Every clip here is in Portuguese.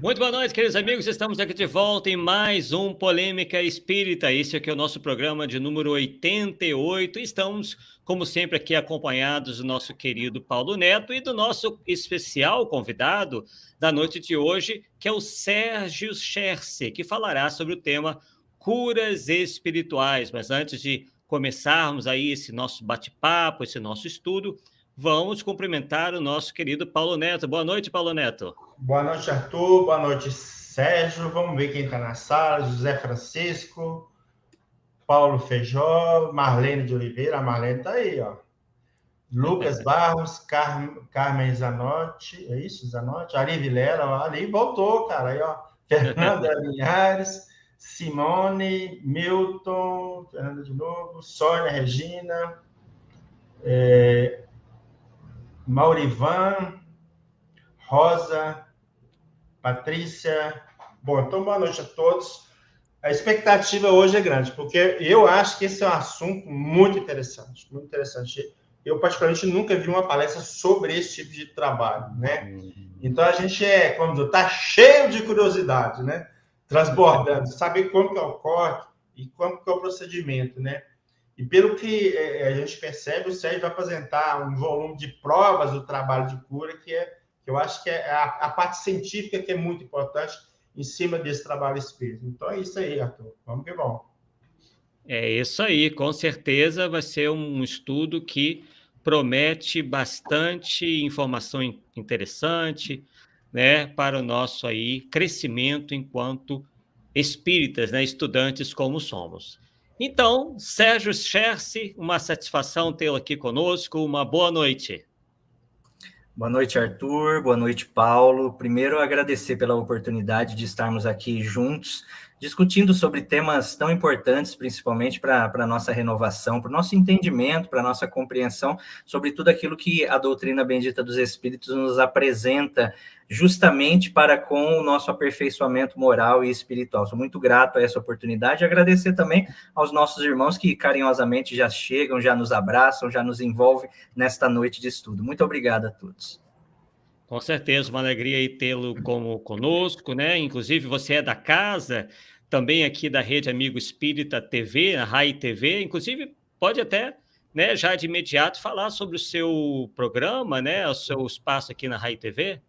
Muito boa noite, queridos amigos. Estamos aqui de volta em mais um Polêmica Espírita. Esse aqui é o nosso programa de número 88. Estamos, como sempre, aqui acompanhados do nosso querido Paulo Neto e do nosso especial convidado da noite de hoje, que é o Sérgio Scherce, que falará sobre o tema curas espirituais. Mas antes de começarmos aí esse nosso bate-papo, esse nosso estudo, vamos cumprimentar o nosso querido Paulo Neto. Boa noite, Paulo Neto. Boa noite, Arthur. Boa noite, Sérgio. Vamos ver quem está na sala. José Francisco, Paulo Feijó, Marlene de Oliveira. A Marlene está aí, ó. Lucas Barros, Carmen Zanotti. É isso, Zanotti? Ari Vilela, ó. Ali voltou, cara. Aí, ó. Fernanda Linhares, Simone, Milton, Fernanda de novo, Sônia Regina, Maurivan, Rosa, Patrícia. Bom, então boa noite a todos. A expectativa hoje é grande, porque eu acho que esse é um assunto muito interessante, muito interessante. Eu, particularmente, nunca vi uma palestra sobre esse tipo de trabalho, né? Então, a gente está cheio de curiosidade, né? Transbordando, saber como que ocorre e como que é o procedimento, né? E pelo que a gente percebe, o Sérgio vai apresentar um volume de provas do trabalho de cura, que eu acho que é a parte científica que é muito importante em cima desse trabalho espírita. Então é isso aí, Arthur. Vamos que vamos. É isso aí, com certeza vai ser um estudo que promete bastante informação interessante, né, para o nosso aí crescimento enquanto espíritas, né, estudantes como somos. Então, Sérgio Scherce, uma satisfação tê-lo aqui conosco, uma boa noite. Boa noite, Arthur. Boa noite, Paulo. Primeiro, agradecer pela oportunidade de estarmos aqui juntos, discutindo sobre temas tão importantes, principalmente para a nossa renovação, para o nosso entendimento, para a nossa compreensão sobre tudo aquilo que a doutrina bendita dos Espíritos nos apresenta, justamente para com o nosso aperfeiçoamento moral e espiritual. Sou muito grato a essa oportunidade e agradecer também aos nossos irmãos que carinhosamente já chegam, já nos abraçam, já nos envolvem nesta noite de estudo. Muito obrigado a todos. Com certeza, uma alegria aí tê-lo como conosco, né? Inclusive, você é da casa, também aqui da Rede Amigo Espírita TV, a RAI TV. Inclusive, pode até, né, já de imediato falar sobre o seu programa, né? O seu espaço aqui na RAI TV.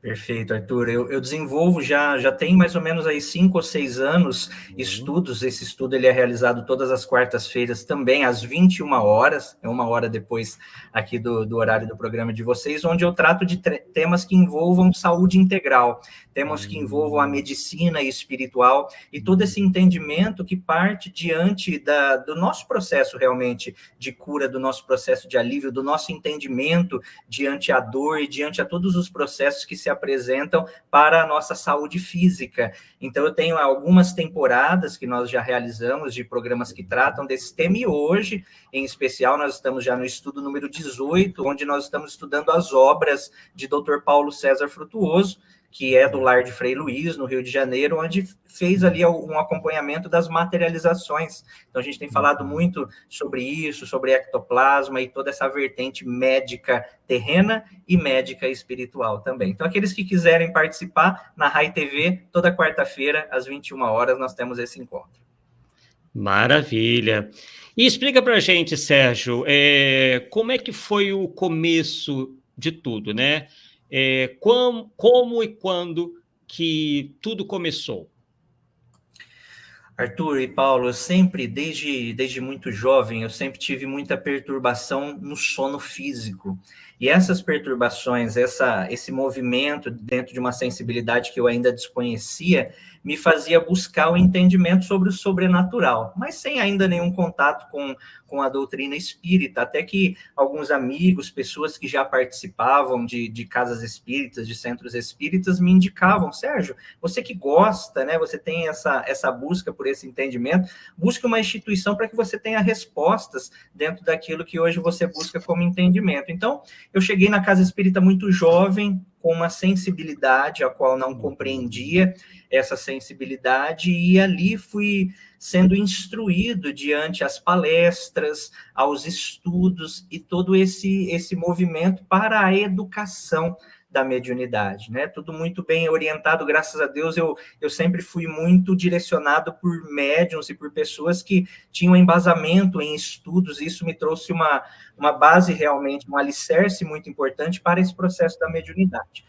Perfeito, Arthur. Eu desenvolvo já tem mais ou menos aí 5 ou 6 anos estudos. Esse estudo ele é realizado todas as quartas-feiras também, às 21 horas, é 1 hora depois aqui do horário do programa de vocês, onde eu trato de temas que envolvam saúde integral, temas que envolvam a medicina espiritual e todo esse entendimento que parte diante do nosso processo realmente de cura, do nosso processo de alívio, do nosso entendimento diante a dor e diante a todos os processos que se apresentam para a nossa saúde física. Então, eu tenho algumas temporadas que nós já realizamos de programas que tratam desse tema, e hoje, em especial, nós estamos já no estudo número 18, onde nós estamos estudando as obras de Dr. Paulo César Frutuoso, que é do Lar de Frei Luís, no Rio de Janeiro, onde fez ali um acompanhamento das materializações. Então, a gente tem falado muito sobre isso, sobre ectoplasma e toda essa vertente médica terrena e médica espiritual também. Então, aqueles que quiserem participar, na RAI TV, toda quarta-feira, às 21 horas, nós temos esse encontro. Maravilha. E explica para a gente, Sérgio, como é que foi o começo de tudo, né? Como e quando que tudo começou? Arthur e Paulo, eu sempre, desde muito jovem, eu sempre tive muita perturbação no sono físico. E essas perturbações, esse movimento dentro de uma sensibilidade que eu ainda desconhecia, me fazia buscar o entendimento sobre o sobrenatural, mas sem ainda nenhum contato com a doutrina espírita, até que alguns amigos, pessoas que já participavam de casas espíritas, de centros espíritas, me indicavam: Sérgio, você que gosta, né, você tem essa busca por esse entendimento, busque uma instituição para que você tenha respostas dentro daquilo que hoje você busca como entendimento. Então, eu cheguei na casa espírita muito jovem, com uma sensibilidade a qual não compreendia essa sensibilidade, e ali fui sendo instruído diante as palestras, aos estudos e todo esse movimento para a educação da mediunidade, né? Tudo muito bem orientado, graças a Deus, eu sempre fui muito direcionado por médiuns e por pessoas que tinham embasamento em estudos, e isso me trouxe uma base realmente, um alicerce muito importante para esse processo da mediunidade.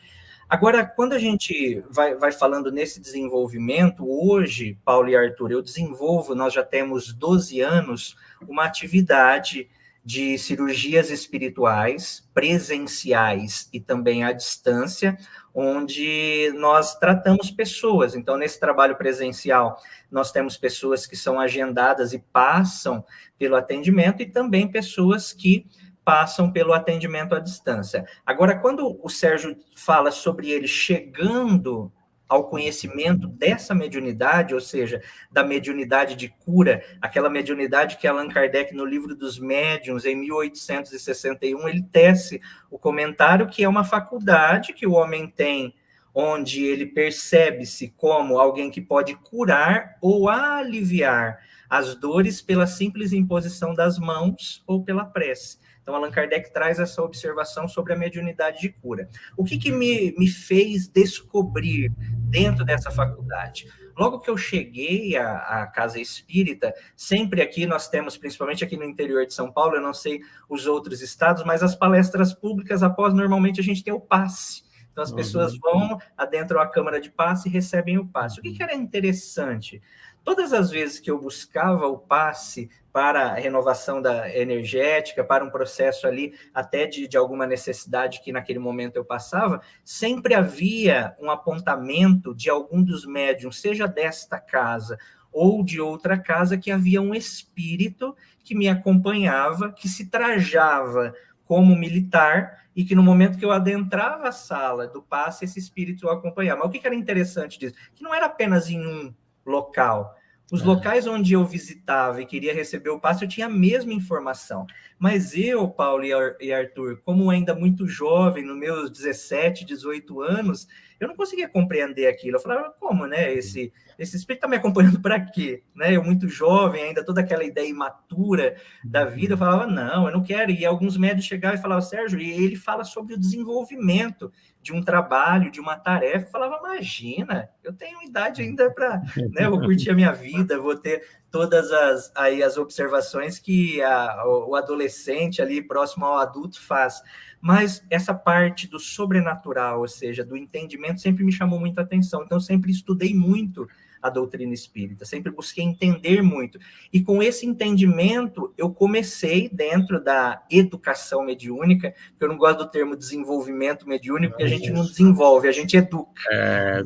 Agora, quando a gente vai falando nesse desenvolvimento, hoje, Paulo e Arthur, eu desenvolvo, nós já temos 12 anos, uma atividade de cirurgias espirituais, presenciais e também à distância, onde nós tratamos pessoas. Então, nesse trabalho presencial, nós temos pessoas que são agendadas e passam pelo atendimento, e também pessoas que passam pelo atendimento à distância. Agora, quando o Sérgio fala sobre ele chegando ao conhecimento dessa mediunidade, ou seja, da mediunidade de cura, aquela mediunidade que Allan Kardec, no Livro dos Médiuns, em 1861, ele tece o comentário que é uma faculdade que o homem tem, onde ele percebe-se como alguém que pode curar ou aliviar as dores pela simples imposição das mãos ou pela prece. Então, Allan Kardec traz essa observação sobre a mediunidade de cura. O que me fez descobrir dentro dessa faculdade? Logo que eu cheguei à Casa Espírita, sempre aqui nós temos, principalmente aqui no interior de São Paulo, eu não sei os outros estados, mas as palestras públicas, após, normalmente a gente tem o passe. Então, as pessoas vão, adentram a câmara de passe e recebem o passe. O que era interessante? Todas as vezes que eu buscava o passe para a renovação da energética, para um processo ali até de alguma necessidade que naquele momento eu passava, sempre havia um apontamento de algum dos médiuns, seja desta casa ou de outra casa, que havia um espírito que me acompanhava, que se trajava como militar, e que no momento que eu adentrava a sala do passe, esse espírito o acompanhava. Mas o que era interessante disso? Que não era apenas em um local. Os locais onde eu visitava e queria receber o passe, eu tinha a mesma informação. Mas eu, Paulo e Arthur, como ainda muito jovem, nos meus 17, 18 anos, eu não conseguia compreender aquilo. Eu falava, como, né? Esse espírito está me acompanhando para quê? Né? Eu muito jovem, ainda toda aquela ideia imatura da vida, eu falava, não, eu não quero. E alguns médicos chegavam e falavam, Sérgio, e ele fala sobre o desenvolvimento de um trabalho, de uma tarefa. Eu falava, imagina, eu tenho idade ainda para, né, eu vou curtir a minha vida, vou ter todas as observações que o adolescente ali próximo ao adulto faz. Mas essa parte do sobrenatural, ou seja, do entendimento, sempre me chamou muita atenção. Então, eu sempre estudei muito a doutrina espírita, sempre busquei entender muito. E com esse entendimento, eu comecei dentro da educação mediúnica, que eu não gosto do termo desenvolvimento mediúnico, porque a gente não desenvolve, a gente educa.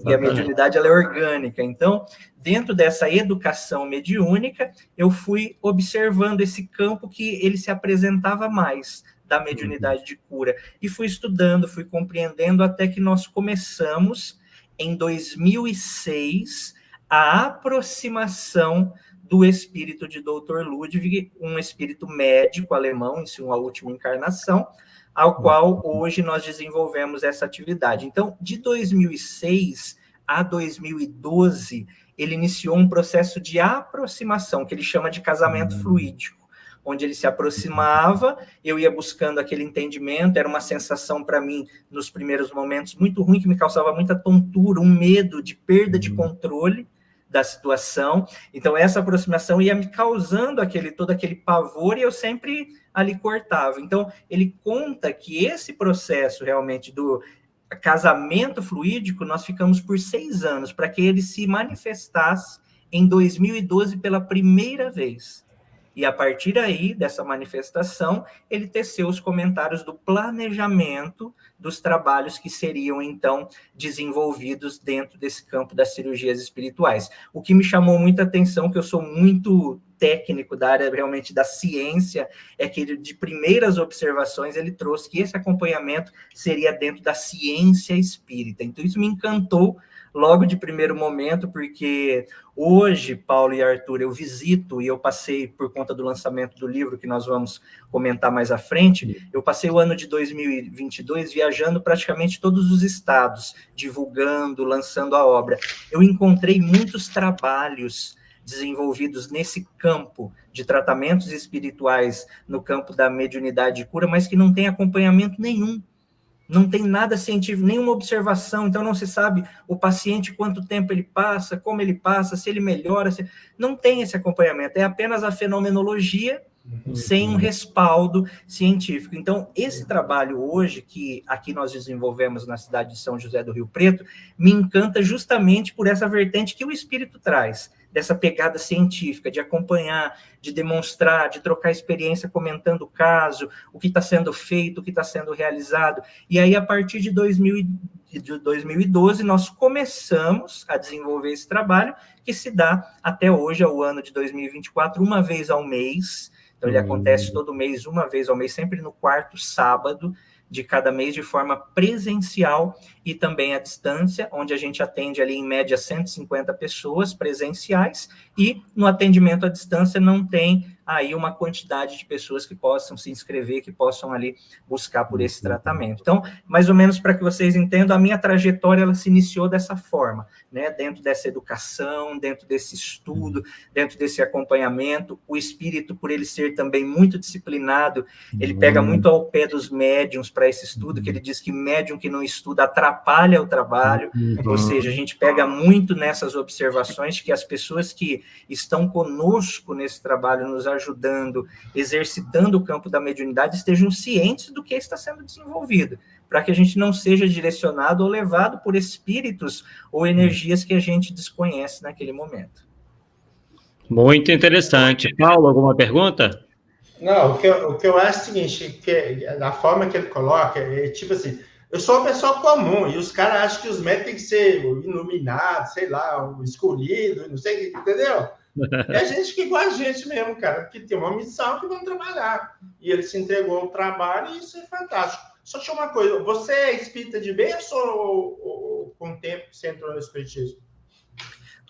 E a mediunidade, ela é orgânica. Então, dentro dessa educação mediúnica, eu fui observando esse campo que ele se apresentava mais, da mediunidade de cura. E fui estudando, fui compreendendo, até que nós começamos, em 2006, a aproximação do espírito de Dr. Ludwig, um espírito médico alemão, em sua última encarnação, ao qual hoje nós desenvolvemos essa atividade. Então, de 2006 a 2012, ele iniciou um processo de aproximação, que ele chama de casamento fluídico, onde ele se aproximava, eu ia buscando aquele entendimento, era uma sensação para mim, nos primeiros momentos, muito ruim, que me causava muita tontura, um medo de perda de controle da situação. Então, essa aproximação ia me causando todo aquele pavor, e eu sempre ali cortava. Então, ele conta que esse processo realmente do casamento fluídico, nós ficamos por 6 anos, para que ele se manifestasse em 2012 pela primeira vez. E a partir aí, dessa manifestação, ele teceu os comentários do planejamento dos trabalhos que seriam, então, desenvolvidos dentro desse campo das cirurgias espirituais. O que me chamou muita atenção, que eu sou muito técnico da área realmente da ciência, é que ele, de primeiras observações, ele trouxe que esse acompanhamento seria dentro da ciência espírita. Então, isso me encantou logo de primeiro momento, porque hoje, Paulo e Arthur, eu visito, e eu passei, por conta do lançamento do livro, que nós vamos comentar mais à frente, eu passei o ano de 2022 viajando praticamente todos os estados, divulgando, lançando a obra. Eu encontrei muitos trabalhos desenvolvidos nesse campo de tratamentos espirituais, no campo da mediunidade e cura, mas que não tem acompanhamento nenhum. Não tem nada científico, nenhuma observação, então não se sabe o paciente quanto tempo ele passa, como ele passa, se ele melhora, não tem esse acompanhamento, é apenas a fenomenologia sem um respaldo científico. Então, esse trabalho hoje, que aqui nós desenvolvemos na cidade de São José do Rio Preto, me encanta justamente por essa vertente que o espírito traz, dessa pegada científica, de acompanhar, de demonstrar, de trocar experiência, comentando o caso, o que está sendo feito, o que está sendo realizado. E aí, a partir de 2012, nós começamos a desenvolver esse trabalho, que se dá até hoje, ao ano de 2024, uma vez ao mês. Então, ele acontece todo mês, uma vez ao mês, sempre no quarto sábado de cada mês, de forma presencial e também à distância, onde a gente atende ali, em média, 150 pessoas presenciais, e no atendimento à distância não tem aí uma quantidade de pessoas que possam se inscrever, que possam ali buscar por esse tratamento. Então, mais ou menos para que vocês entendam, a minha trajetória, ela se iniciou dessa forma, né? Dentro dessa educação, dentro desse estudo, dentro desse acompanhamento. O espírito, por ele ser também muito disciplinado, ele pega muito ao pé dos médiuns para esse estudo, que ele diz que médium que não estuda atrapalha o trabalho, ou seja, a gente pega muito nessas observações que as pessoas que estão conosco nesse trabalho, nos ajudando, exercitando o campo da mediunidade, estejam cientes do que está sendo desenvolvido, para que a gente não seja direcionado ou levado por espíritos ou energias que a gente desconhece naquele momento. Muito interessante. Paulo, alguma pergunta? Não, o que eu acho é o seguinte, que a forma que ele coloca é tipo assim, eu sou uma pessoa comum, e os caras acham que os médicos têm que ser iluminados, sei lá, o escolhido, não sei o que, entendeu? É gente que igual a gente mesmo, cara, que tem uma missão que vão trabalhar. E ele se entregou ao trabalho e isso é fantástico. Só tinha uma coisa, você é espírita de berço ou com o tempo você entrou no espiritismo?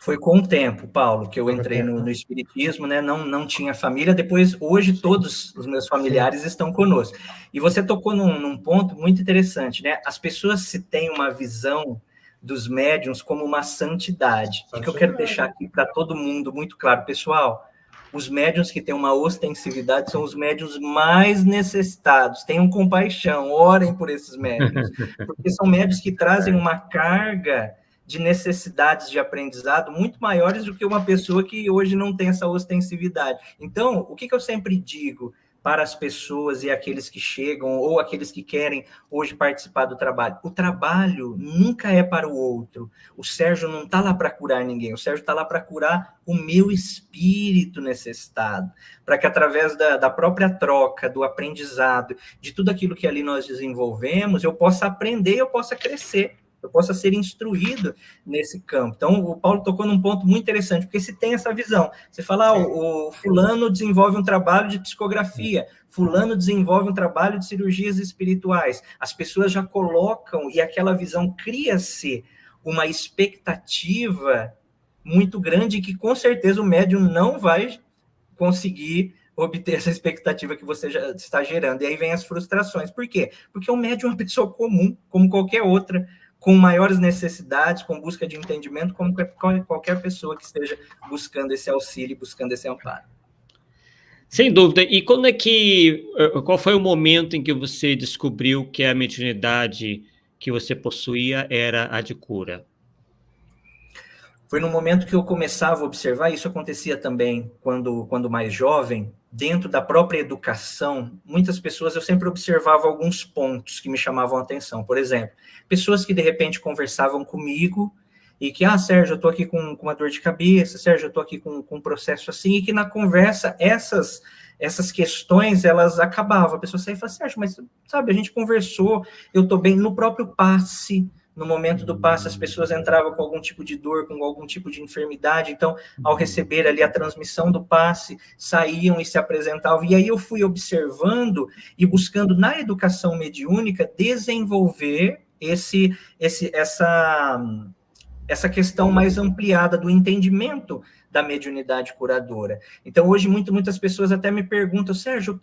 Foi com o tempo, Paulo, que eu entrei no espiritismo, né? Não tinha família. Depois, hoje, todos os meus familiares estão conosco. E você tocou num ponto muito interessante, né? As pessoas se têm uma visão dos médiuns como uma santidade. E que eu quero deixar aqui para todo mundo muito claro, pessoal, os médiuns que têm uma ostensividade são os médiuns mais necessitados. Tenham compaixão, orem por esses médiuns, porque são médiuns que trazem uma carga de necessidades de aprendizado muito maiores do que uma pessoa que hoje não tem essa ostensividade. Então, o que eu sempre digo para as pessoas e aqueles que chegam ou aqueles que querem hoje participar do trabalho? O trabalho nunca é para o outro. O Sérgio não está lá para curar ninguém, o Sérgio está lá para curar o meu espírito necessitado, para que através da própria troca, do aprendizado, de tudo aquilo que ali nós desenvolvemos, eu possa aprender, eu possa crescer, eu possa ser instruído nesse campo. Então, o Paulo tocou num ponto muito interessante, porque se tem essa visão, você fala, o fulano desenvolve um trabalho de psicografia, fulano desenvolve um trabalho de cirurgias espirituais, as pessoas já colocam, e aquela visão cria-se uma expectativa muito grande, que com certeza o médium não vai conseguir obter essa expectativa que você já está gerando, e aí vem as frustrações. Por quê? Porque o médium é uma pessoa comum, como qualquer outra, com maiores necessidades, com busca de entendimento, como qualquer pessoa que esteja buscando esse auxílio, buscando esse amparo. Sem dúvida. E qual foi o momento em que você descobriu que a mediunidade que você possuía era a de cura? Foi no momento que eu começava a observar, isso acontecia também quando mais jovem, dentro da própria educação, muitas pessoas, eu sempre observava alguns pontos que me chamavam a atenção. Por exemplo, pessoas que de repente conversavam comigo e que, Sérgio, eu estou aqui com uma dor de cabeça, Sérgio, eu estou aqui com um processo assim, e que na conversa essas questões, elas acabavam. A pessoa saía e falava, Sérgio, mas sabe, a gente conversou, eu estou bem no próprio passe. No momento do passe, as pessoas entravam com algum tipo de dor, com algum tipo de enfermidade, então, ao receber ali a transmissão do passe, saíam e se apresentavam, e aí eu fui observando e buscando na educação mediúnica desenvolver essa questão mais ampliada do entendimento da mediunidade curadora. Então, hoje, muitas pessoas até me perguntam, Sérgio, eu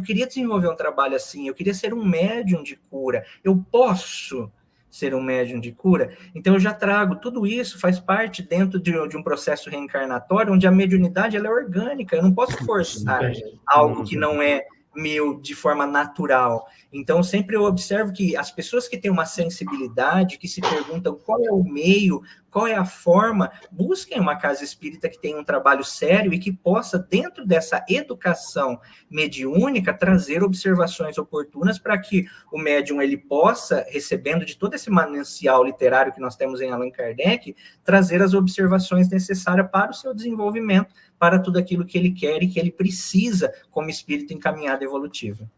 queria desenvolver um trabalho assim, eu queria ser um médium de cura, eu posso? ser um médium de cura? Então, eu já trago tudo isso, faz parte dentro de um processo reencarnatório, onde a mediunidade ela é orgânica, eu não posso forçar algo que não é meu de forma natural. Então, sempre eu observo que as pessoas que têm uma sensibilidade, que se perguntam qual é o meio, qual é a forma, busquem uma casa espírita que tenha um trabalho sério e que possa, dentro dessa educação mediúnica, trazer observações oportunas para que o médium ele possa, recebendo de todo esse manancial literário que nós temos em Allan Kardec, trazer as observações necessárias para o seu desenvolvimento, para tudo aquilo que ele quer e que ele precisa como espírito encaminhado evolutivo.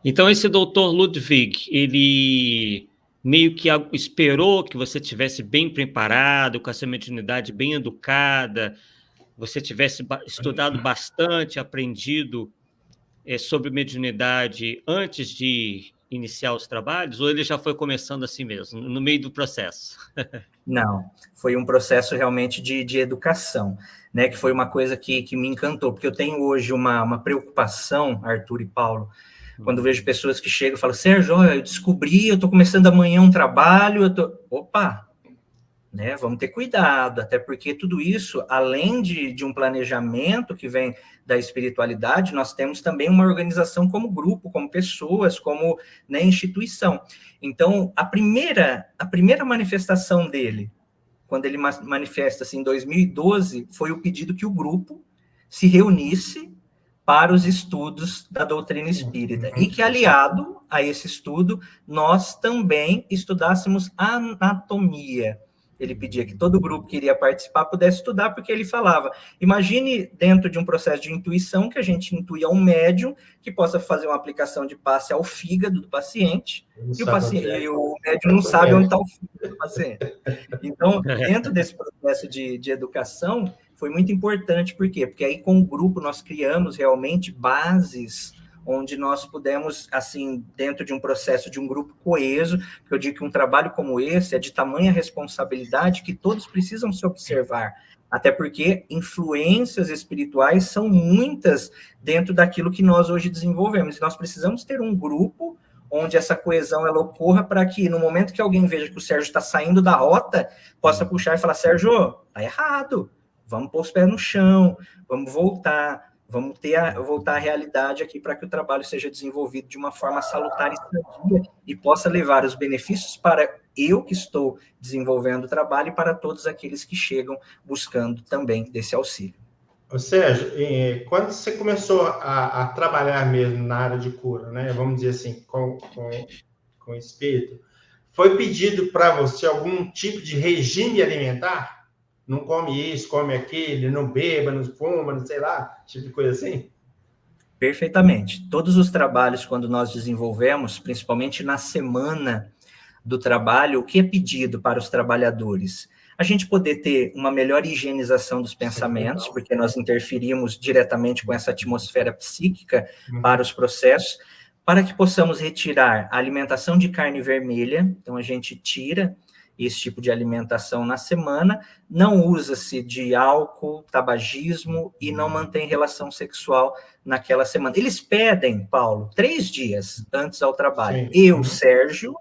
Então, esse doutor Ludwig, ele meio que esperou que você tivesse bem preparado, com essa mediunidade bem educada, você tivesse estudado bastante, aprendido sobre mediunidade antes de iniciar os trabalhos, ou ele já foi começando assim mesmo, no meio do processo? Não, foi um processo realmente de educação, né, que foi uma coisa que me encantou, porque eu tenho hoje uma preocupação, Arthur e Paulo, quando vejo pessoas que chegam e falam, Sérgio, eu descobri, eu estou começando amanhã um trabalho, Opa, né, vamos ter cuidado, até porque tudo isso, além de um planejamento que vem da espiritualidade, nós temos também uma organização como grupo, como pessoas, como, né, instituição. Então, a primeira manifestação dele, quando ele manifesta-se em 2012, foi o pedido que o grupo se reunisse para os estudos da doutrina espírita, e que, aliado a esse estudo, nós também estudássemos anatomia. Ele pedia que todo grupo que iria participar pudesse estudar, porque ele falava, imagine dentro de um processo de intuição, que a gente intuia um médium que possa fazer uma aplicação de passe ao fígado do paciente, e o médium não sabe onde está o fígado do paciente. Então, dentro desse processo de educação, foi muito importante, por quê? Porque aí com o grupo nós criamos realmente bases onde nós pudemos, assim, dentro de um processo de um grupo coeso, que eu digo que um trabalho como esse é de tamanha responsabilidade que todos precisam se observar, até porque influências espirituais são muitas dentro daquilo que nós hoje desenvolvemos, e nós precisamos ter um grupo onde essa coesão ela ocorra para que, no momento que alguém veja que o Sérgio está saindo da rota, possa puxar e falar, Sérgio, está errado, vamos pôr os pés no chão, vamos voltar, vamos voltar à realidade aqui para que o trabalho seja desenvolvido de uma forma salutar e sadia e possa levar os benefícios para eu que estou desenvolvendo o trabalho e para todos aqueles que chegam buscando também desse auxílio. Ô Sérgio, quando você começou a trabalhar mesmo na área de cura, né, vamos dizer assim, com o espírito, foi pedido para você algum tipo de regime alimentar? Não come isso, come aquilo, não beba, não fuma, não sei lá, tipo de coisa assim? Perfeitamente. Todos os trabalhos, quando nós desenvolvemos, principalmente na semana do trabalho, o que é pedido para os trabalhadores? A gente poder ter uma melhor higienização dos pensamentos, porque nós interferimos diretamente com essa atmosfera psíquica para os processos, para que possamos retirar a alimentação de carne vermelha, então a gente tira esse tipo de alimentação na semana, não usa-se de álcool, tabagismo e não mantém relação sexual naquela semana. Eles pedem, Paulo, 3 dias antes ao trabalho. Eu, Sérgio,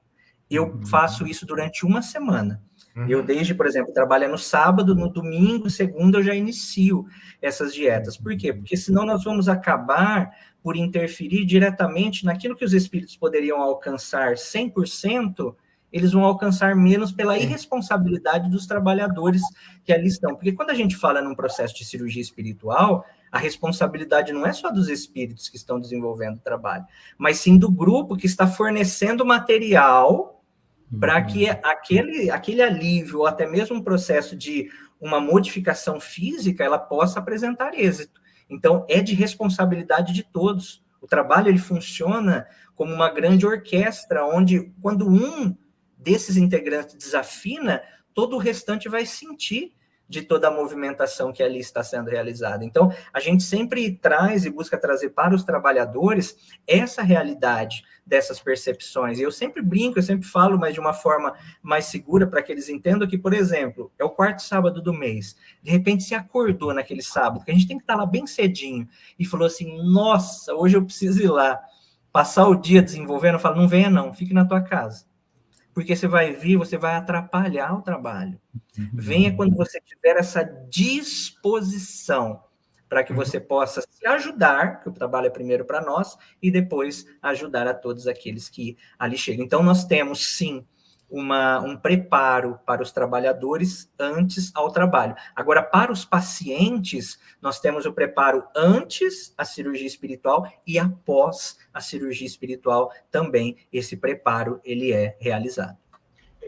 eu faço isso durante uma semana. Eu, desde, por exemplo, trabalho no sábado, no domingo, segunda, eu já inicio essas dietas. Por quê? Porque senão nós vamos acabar por interferir diretamente naquilo que os espíritos poderiam alcançar 100%, eles vão alcançar menos pela irresponsabilidade dos trabalhadores que ali estão. Porque quando a gente fala num processo de cirurgia espiritual, a responsabilidade não é só dos espíritos que estão desenvolvendo o trabalho, mas sim do grupo que está fornecendo material para que aquele alívio, ou até mesmo um processo de uma modificação física, ela possa apresentar êxito. Então, é de responsabilidade de todos. O trabalho, ele funciona como uma grande orquestra, onde, quando um desses integrantes desafina, todo o restante vai sentir de toda a movimentação que ali está sendo realizada. Então, a gente sempre traz e busca trazer para os trabalhadores essa realidade dessas percepções. E eu sempre brinco, eu sempre falo, mas de uma forma mais segura, para que eles entendam que, por exemplo, é o 4º sábado do mês, de repente se acordou naquele sábado, que a gente tem que estar lá bem cedinho, e falou assim, nossa, hoje eu preciso ir lá, passar o dia desenvolvendo, eu falo, não venha não, fique na tua casa. porque você vai vir, você vai atrapalhar o trabalho. Venha quando você tiver essa disposição para que você possa se ajudar, que o trabalho é primeiro para nós, e depois ajudar a todos aqueles que ali chegam. Então, nós temos, sim, um preparo para os trabalhadores antes ao trabalho. Agora, para os pacientes, nós temos o preparo antes a cirurgia espiritual e após a cirurgia espiritual também. Esse preparo, ele é realizado.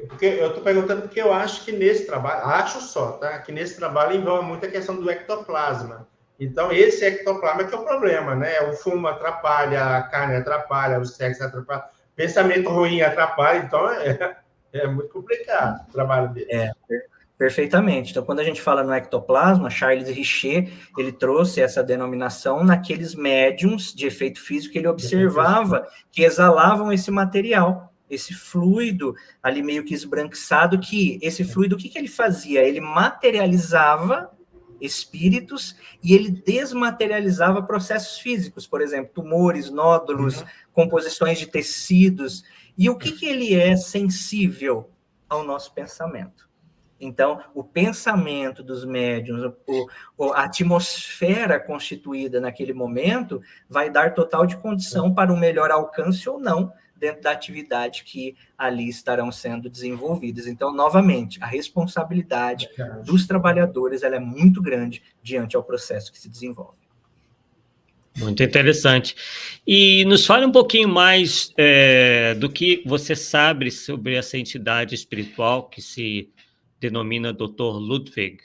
Porque eu estou perguntando porque eu acho que nesse trabalho, acho só, tá? Que nesse trabalho envolve muito a questão do ectoplasma. Então, esse ectoplasma que é o problema, né? O fumo atrapalha, a carne atrapalha, o sexo atrapalha, pensamento ruim atrapalha, então é muito complicado o trabalho dele. Perfeitamente. Então, quando a gente fala no ectoplasma, Charles Richer, ele trouxe essa denominação naqueles médiums de efeito físico que ele observava que exalavam esse material, esse fluido ali meio que esbranquiçado, que esse fluido, o que ele fazia? Ele materializava espíritos e ele desmaterializava processos físicos, por exemplo, tumores, nódulos, composições de tecidos. E o que ele é sensível ao nosso pensamento? Então, o pensamento dos médiuns, a atmosfera constituída naquele momento vai dar total de condição para o melhor alcance ou não dentro da atividade que ali estarão sendo desenvolvidas. Então, novamente, a responsabilidade dos trabalhadores ela é muito grande diante ao processo que se desenvolve. Muito interessante. E nos fale um pouquinho mais do que você sabe sobre essa entidade espiritual que se denomina Dr. Ludwig.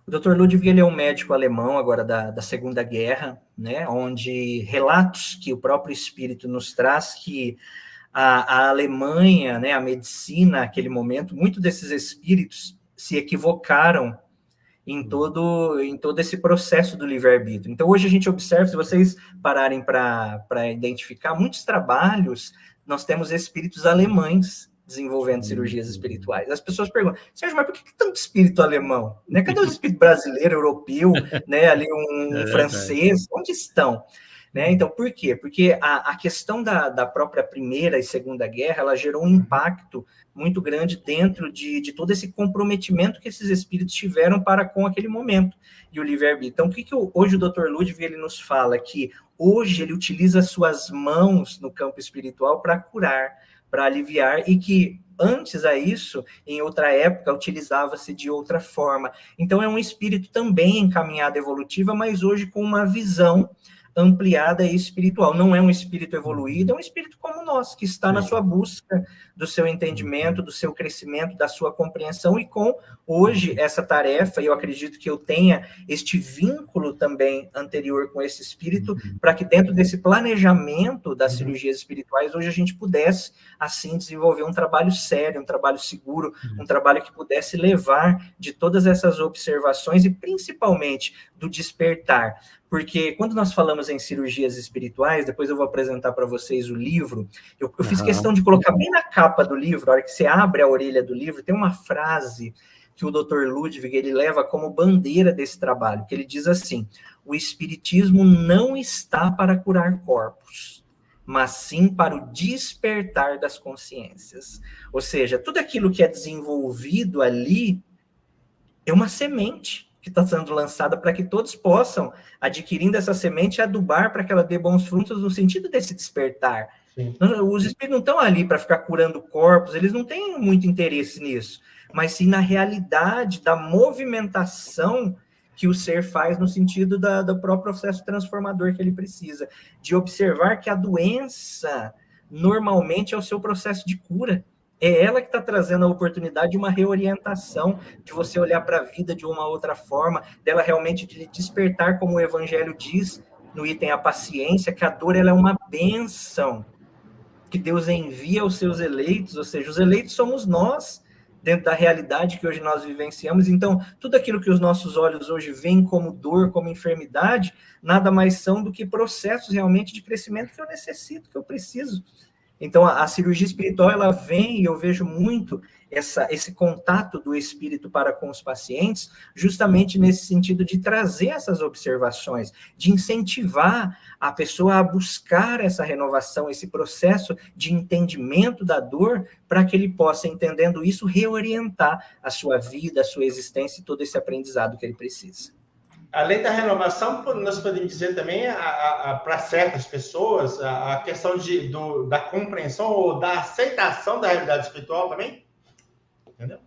O Dr. Ludwig ele é um médico alemão agora da Segunda Guerra, né, onde relatos que o próprio espírito nos traz que a Alemanha, né, a medicina naquele momento, muitos desses espíritos se equivocaram em todo esse processo do livre-arbítrio. Então, hoje a gente observa, se vocês pararem para identificar, muitos trabalhos, nós temos espíritos alemães desenvolvendo cirurgias espirituais. As pessoas perguntam, Sérgio, mas por que tanto espírito alemão? Né? Cadê os espíritos brasileiro, europeu, né? Ali um francês? Onde estão? Né? Então, por quê? Porque a questão da própria Primeira e Segunda Guerra, ela gerou um impacto muito grande dentro de todo esse comprometimento que esses espíritos tiveram para com aquele momento e o livre-arbítrio. Então, o que hoje o Dr. Ludwig ele nos fala? Que hoje ele utiliza suas mãos no campo espiritual para curar, para aliviar, e que antes a isso, em outra época, utilizava-se de outra forma. Então, é um espírito também em caminhada evolutiva, mas hoje com uma visão ampliada e espiritual. Não é um espírito evoluído, é um espírito como nós, que está na sua busca do seu entendimento, do seu crescimento, da sua compreensão, e com hoje essa tarefa, e eu acredito que eu tenha este vínculo também anterior com esse espírito, para que dentro desse planejamento das cirurgias espirituais, hoje a gente pudesse, assim, desenvolver um trabalho sério, um trabalho seguro, um trabalho que pudesse levar de todas essas observações e principalmente do despertar. Porque quando nós falamos em cirurgias espirituais, depois eu vou apresentar para vocês o livro, eu fiz questão de colocar bem na capa do livro, a hora que você abre a orelha do livro, tem uma frase que o Dr. Ludwig ele leva como bandeira desse trabalho, que ele diz assim: o espiritismo não está para curar corpos, mas sim para o despertar das consciências. Ou seja, tudo aquilo que é desenvolvido ali é uma semente que está sendo lançada para que todos possam, adquirindo essa semente, adubar para que ela dê bons frutos no sentido desse despertar. Sim. Os espíritos não estão ali para ficar curando corpos, eles não têm muito interesse nisso, mas sim na realidade da movimentação que o ser faz no sentido do próprio processo transformador que ele precisa, de observar que a doença normalmente é o seu processo de cura. É ela que está trazendo a oportunidade de uma reorientação, de você olhar para a vida de uma outra forma, dela realmente de despertar, como o Evangelho diz no item a paciência, que a dor ela é uma bênção que Deus envia aos seus eleitos, ou seja, os eleitos somos nós, dentro da realidade que hoje nós vivenciamos. Então, tudo aquilo que os nossos olhos hoje veem como dor, como enfermidade, nada mais são do que processos realmente de crescimento que eu necessito, que eu preciso. Então, a cirurgia espiritual, ela vem, e eu vejo muito esse contato do espírito para com os pacientes, justamente nesse sentido de trazer essas observações, de incentivar a pessoa a buscar essa renovação, esse processo de entendimento da dor, para que ele possa, entendendo isso, reorientar a sua vida, a sua existência e todo esse aprendizado que ele precisa. Além da renovação, nós podemos dizer também, para certas pessoas, a questão da compreensão ou da aceitação da realidade espiritual também? Entendeu?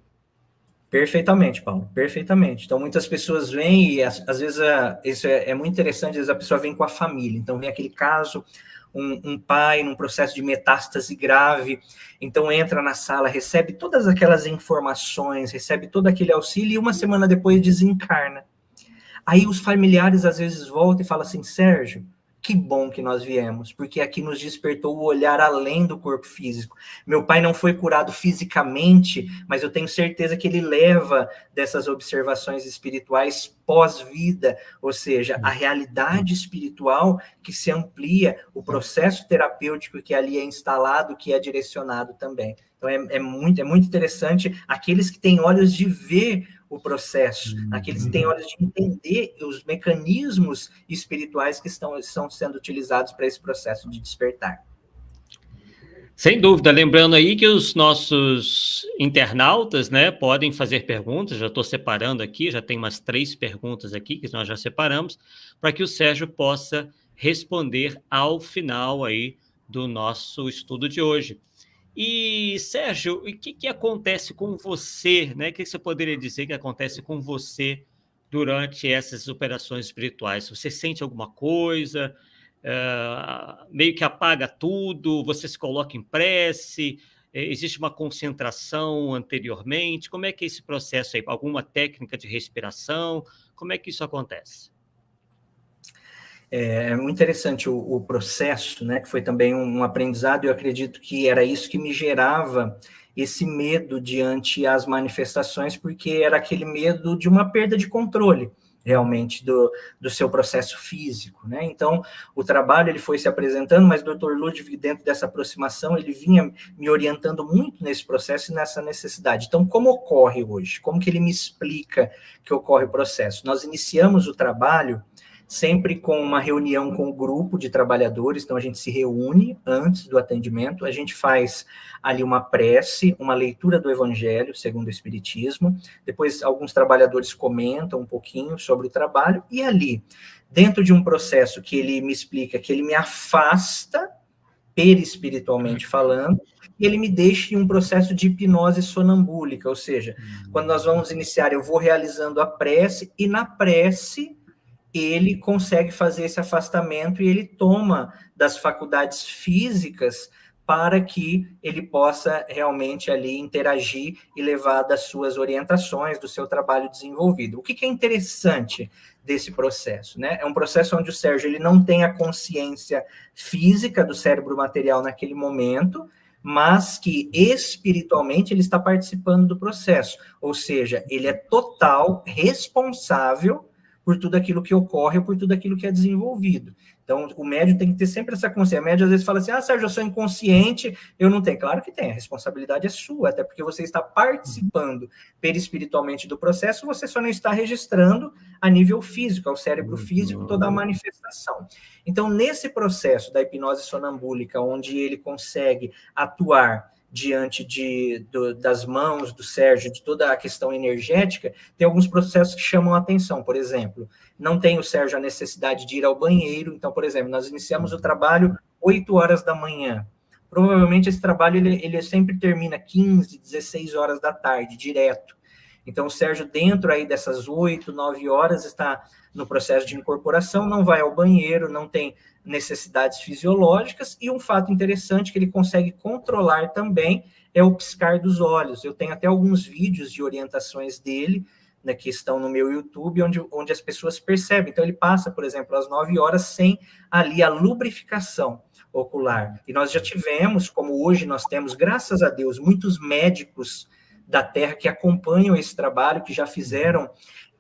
Perfeitamente, Paulo, perfeitamente. Então, muitas pessoas vêm e, às vezes, isso é muito interessante, às vezes a pessoa vem com a família. Então, vem aquele caso, um pai num processo de metástase grave, então entra na sala, recebe todas aquelas informações, recebe todo aquele auxílio e uma semana depois desencarna. Aí os familiares às vezes voltam e falam assim, Sérgio, que bom que nós viemos, porque aqui nos despertou o olhar além do corpo físico. Meu pai não foi curado fisicamente, mas eu tenho certeza que ele leva dessas observações espirituais pós-vida, ou seja, a realidade espiritual que se amplia, o processo terapêutico que ali é instalado, que é direcionado também. Então é muito interessante aqueles que têm olhos de ver o processo, aqueles que têm olhos de entender os mecanismos espirituais que estão sendo utilizados para esse processo de despertar. Sem dúvida, lembrando aí que os nossos internautas, né, podem fazer perguntas, já estou separando aqui, já tem umas 3 perguntas aqui que nós já separamos, para que o Sérgio possa responder ao final aí do nosso estudo de hoje. E, Sérgio, o que acontece com você, né? O que você poderia dizer que acontece com você durante essas operações espirituais? Você sente alguma coisa? Meio que apaga tudo? Você se coloca em prece? Existe uma concentração anteriormente? Como é que é esse processo aí? Alguma técnica de respiração? Como é que isso acontece? É muito interessante o processo, né, que foi também um aprendizado, e eu acredito que era isso que me gerava esse medo diante as manifestações, porque era aquele medo de uma perda de controle, realmente, do seu processo físico, né? Então, o trabalho, ele foi se apresentando, mas o Dr. Ludwig, dentro dessa aproximação, ele vinha me orientando muito nesse processo e nessa necessidade. Então, como ocorre hoje? Como que ele me explica que ocorre o processo? Nós iniciamos o trabalho sempre com uma reunião com o grupo de trabalhadores, então a gente se reúne antes do atendimento, a gente faz ali uma prece, uma leitura do Evangelho segundo o Espiritismo, depois alguns trabalhadores comentam um pouquinho sobre o trabalho, e ali, dentro de um processo que ele me explica, que ele me afasta, perispiritualmente falando, e ele me deixa em um processo de hipnose sonambúlica, ou seja, quando nós vamos iniciar, eu vou realizando a prece, e na prece ele consegue fazer esse afastamento e ele toma das faculdades físicas para que ele possa realmente ali interagir e levar das suas orientações, do seu trabalho desenvolvido. O que é interessante desse processo, né? É um processo onde o Sérgio ele não tem a consciência física do cérebro material naquele momento, mas que espiritualmente ele está participando do processo, ou seja, ele é total responsável por tudo aquilo que ocorre, ou por tudo aquilo que é desenvolvido. Então, o médium tem que ter sempre essa consciência. O médium, às vezes, fala assim, Sérgio, eu sou inconsciente, eu não tenho. Claro que tem, a responsabilidade é sua, até porque você está participando perispiritualmente do processo, você só não está registrando a nível físico, ao cérebro físico, toda a manifestação. Então, nesse processo da hipnose sonambúlica, onde ele consegue atuar diante das mãos do Sérgio, de toda a questão energética, tem alguns processos que chamam a atenção. Por exemplo, não tem o Sérgio a necessidade de ir ao banheiro. Então, por exemplo, nós iniciamos o trabalho 8 horas da manhã. Provavelmente esse trabalho ele sempre termina 15, 16 horas da tarde, direto. Então, o Sérgio, dentro aí dessas 8, 9 horas, está no processo de incorporação, não vai ao banheiro, não tem necessidades fisiológicas, e um fato interessante que ele consegue controlar também é o piscar dos olhos. Eu tenho até alguns vídeos de orientações dele, né, que estão no meu YouTube, onde as pessoas percebem. Então, ele passa, por exemplo, às 9 horas sem ali a lubrificação ocular. E nós já tivemos, como hoje nós temos, graças a Deus, muitos médicos da Terra que acompanham esse trabalho, que já fizeram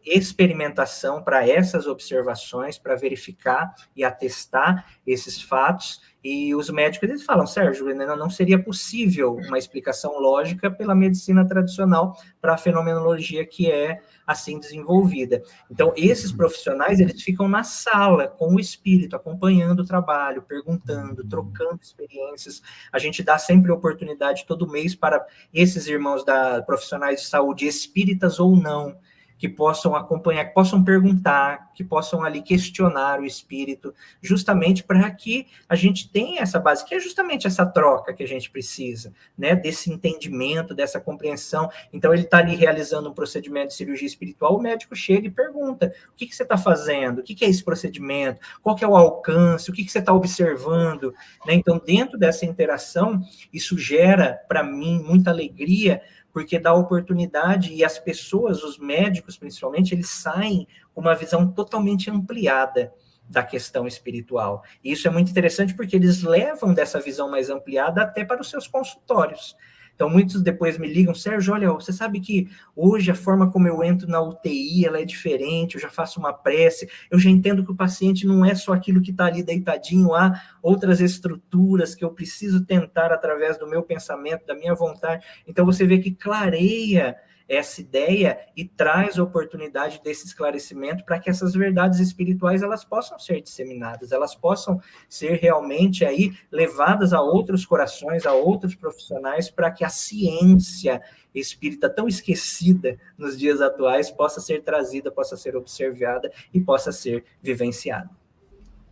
experimentação para essas observações, para verificar e atestar esses fatos, e os médicos eles falam, Sérgio, não seria possível uma explicação lógica pela medicina tradicional para a fenomenologia que é assim desenvolvida. Então, esses profissionais, eles ficam na sala com o espírito, acompanhando o trabalho, perguntando, trocando experiências. A gente dá sempre oportunidade todo mês para esses irmãos profissionais de saúde, espíritas ou não, que possam acompanhar, que possam perguntar, que possam ali questionar o espírito, justamente para que a gente tenha essa base, que é justamente essa troca que a gente precisa, né, desse entendimento, dessa compreensão. Então, ele está ali realizando um procedimento de cirurgia espiritual, o médico chega e pergunta, o que você está fazendo? O que é esse procedimento? Qual que é o alcance? O que você está observando? Né? Então, dentro dessa interação, isso gera, para mim, muita alegria, porque dá oportunidade, e as pessoas, os médicos principalmente, eles saem com uma visão totalmente ampliada da questão espiritual. E isso é muito interessante porque eles levam dessa visão mais ampliada até para os seus consultórios. Então, muitos depois me ligam, Sérgio, olha, você sabe que hoje a forma como eu entro na UTI, ela é diferente, eu já faço uma prece, eu já entendo que o paciente não é só aquilo que está ali deitadinho, há outras estruturas que eu preciso tentar através do meu pensamento, da minha vontade. Então, você vê que clareia essa ideia e traz a oportunidade desse esclarecimento para que essas verdades espirituais elas possam ser disseminadas, elas possam ser realmente aí levadas a outros corações, a outros profissionais, para que a ciência espírita tão esquecida nos dias atuais possa ser trazida, possa ser observada e possa ser vivenciada.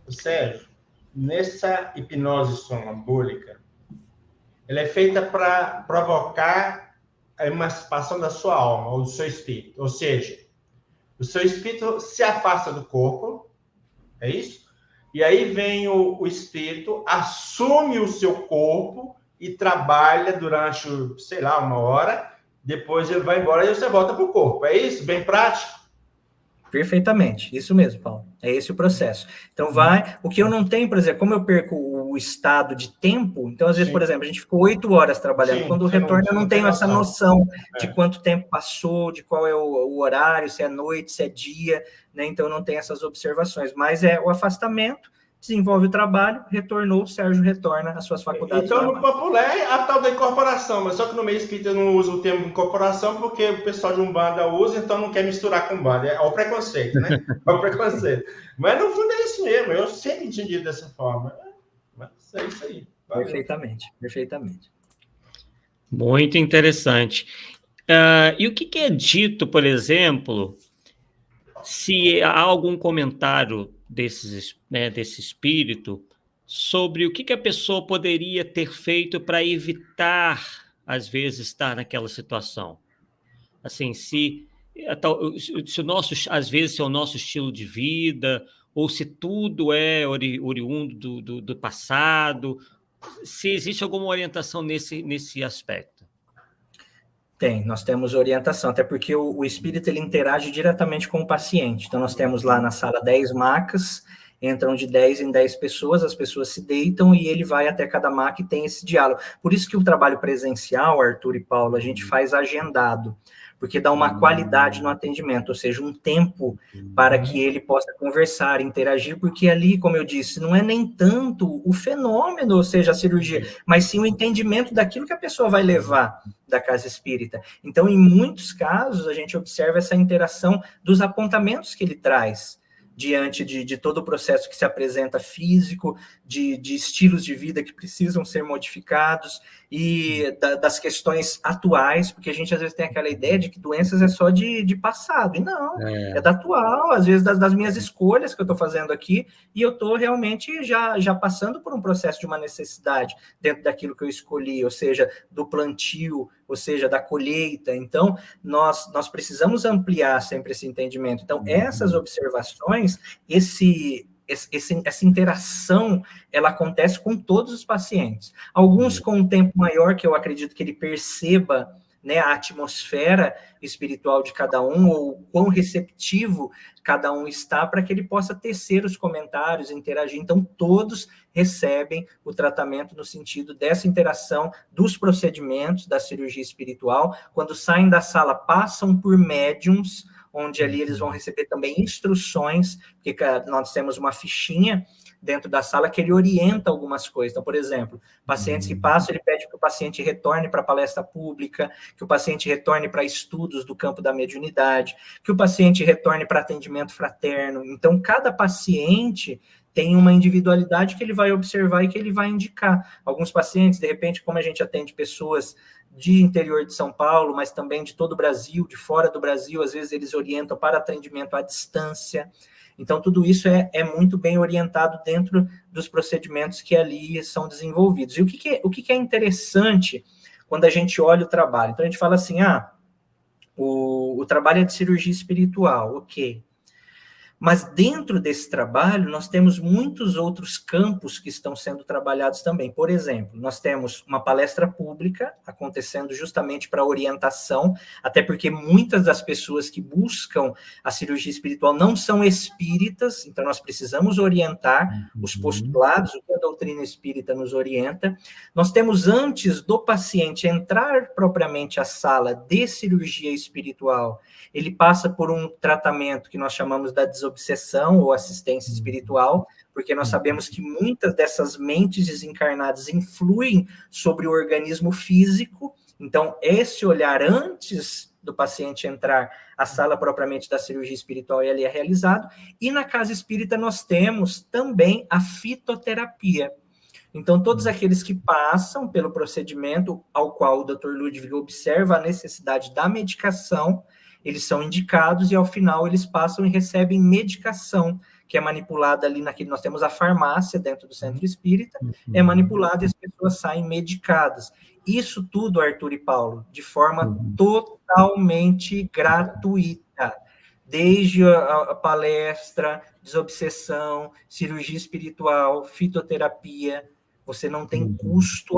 Sérgio, nessa hipnose sonambúlica, ela é feita para provocar a emancipação da sua alma, ou do seu espírito. Ou seja, o seu espírito se afasta do corpo, é isso? E aí vem o espírito, assume o seu corpo e trabalha durante, sei lá, 1 hora, depois ele vai embora e você volta para o corpo. É isso? Bem prático? Perfeitamente, isso mesmo, Paulo. É esse o processo. Então, o que eu não tenho, por exemplo, como eu perco o estado de tempo, então, às vezes, por exemplo, a gente ficou 8 horas trabalhando, quando retorna, eu não tenho essa noção de quanto tempo passou, de qual é o horário, se é noite, se é dia, né? Então, eu não tenho essas observações, mas é o afastamento, desenvolve o trabalho, retornou, o Sérgio retorna às suas faculdades. Então, no popular, é a tal da incorporação, mas só que no meio espírita não usa o termo incorporação, porque o pessoal de Umbanda usa, então não quer misturar com Umbanda. É o preconceito, né? É o preconceito. Mas, no fundo, é isso mesmo. Eu sempre entendi dessa forma. Mas é isso aí. Valeu. Perfeitamente, perfeitamente. Muito interessante. E o que é dito, por exemplo, se há algum comentário desse espírito sobre o que a pessoa poderia ter feito para evitar, às vezes, estar naquela situação? Assim, se o nosso, às vezes, é o nosso estilo de vida, ou se tudo é oriundo do passado, se existe alguma orientação nesse aspecto? Nós temos orientação, até porque o espírito ele interage diretamente com o paciente. Então, nós temos lá na sala 10 macas, entram de 10 em 10 pessoas, as pessoas se deitam e ele vai até cada maca e tem esse diálogo. Por isso que o trabalho presencial, Arthur e Paulo, a gente faz agendado, porque dá uma qualidade no atendimento, ou seja, um tempo para que ele possa conversar, interagir, porque ali, como eu disse, não é nem tanto o fenômeno, ou seja, a cirurgia, mas sim o entendimento daquilo que a pessoa vai levar da casa espírita. Então, em muitos casos, a gente observa essa interação dos apontamentos que ele traz, diante de todo o processo que se apresenta físico, de estilos de vida que precisam ser modificados e das questões atuais, porque a gente às vezes tem aquela ideia de que doenças é só de passado, e não, é da atual, às vezes das minhas escolhas que eu estou fazendo aqui, e eu estou realmente já passando por um processo de uma necessidade dentro daquilo que eu escolhi, ou seja, do plantio, ou seja, da colheita. Então, nós precisamos ampliar sempre esse entendimento. Então, essas observações, essa interação, ela acontece com todos os pacientes. Alguns com um tempo maior, que eu acredito que ele perceba, né, a atmosfera espiritual de cada um, ou quão receptivo cada um está, para que ele possa tecer os comentários, interagir. Então, todos recebem o tratamento no sentido dessa interação dos procedimentos da cirurgia espiritual. Quando saem da sala, passam por médiums, onde ali eles vão receber também instruções, porque nós temos uma fichinha dentro da sala que ele orienta algumas coisas. Então, por exemplo, pacientes que passam, ele pede que o paciente retorne para a palestra pública, que o paciente retorne para estudos do campo da mediunidade, que o paciente retorne para atendimento fraterno. Então, cada paciente tem uma individualidade que ele vai observar e que ele vai indicar. Alguns pacientes, de repente, como a gente atende pessoas de interior de São Paulo, mas também de todo o Brasil, de fora do Brasil, às vezes eles orientam para atendimento à distância. Então, tudo isso é muito bem orientado dentro dos procedimentos que ali são desenvolvidos. E o que é interessante quando a gente olha o trabalho? Então, a gente fala assim, o trabalho é de cirurgia espiritual, ok. Mas dentro desse trabalho, nós temos muitos outros campos que estão sendo trabalhados também. Por exemplo, nós temos uma palestra pública acontecendo justamente para orientação, até porque muitas das pessoas que buscam a cirurgia espiritual não são espíritas, então nós precisamos orientar os postulados, o que a doutrina espírita nos orienta. Nós temos, antes do paciente entrar propriamente à sala de cirurgia espiritual, ele passa por um tratamento que nós chamamos da desobsessão ou assistência espiritual, porque nós sabemos que muitas dessas mentes desencarnadas influem sobre o organismo físico. Então, esse olhar antes do paciente entrar à sala propriamente da cirurgia espiritual, ele é realizado. E na casa espírita nós temos também a fitoterapia. Então, todos aqueles que passam pelo procedimento ao qual o Dr. Ludwig observa a necessidade da medicação, eles são indicados e, ao final, eles passam e recebem medicação, que é manipulada ali naquele... Nós temos a farmácia dentro do centro espírita, é manipulada e as pessoas saem medicadas. Isso tudo, Arthur e Paulo, de forma totalmente gratuita. Desde a palestra, desobsessão, cirurgia espiritual, fitoterapia, você não tem custo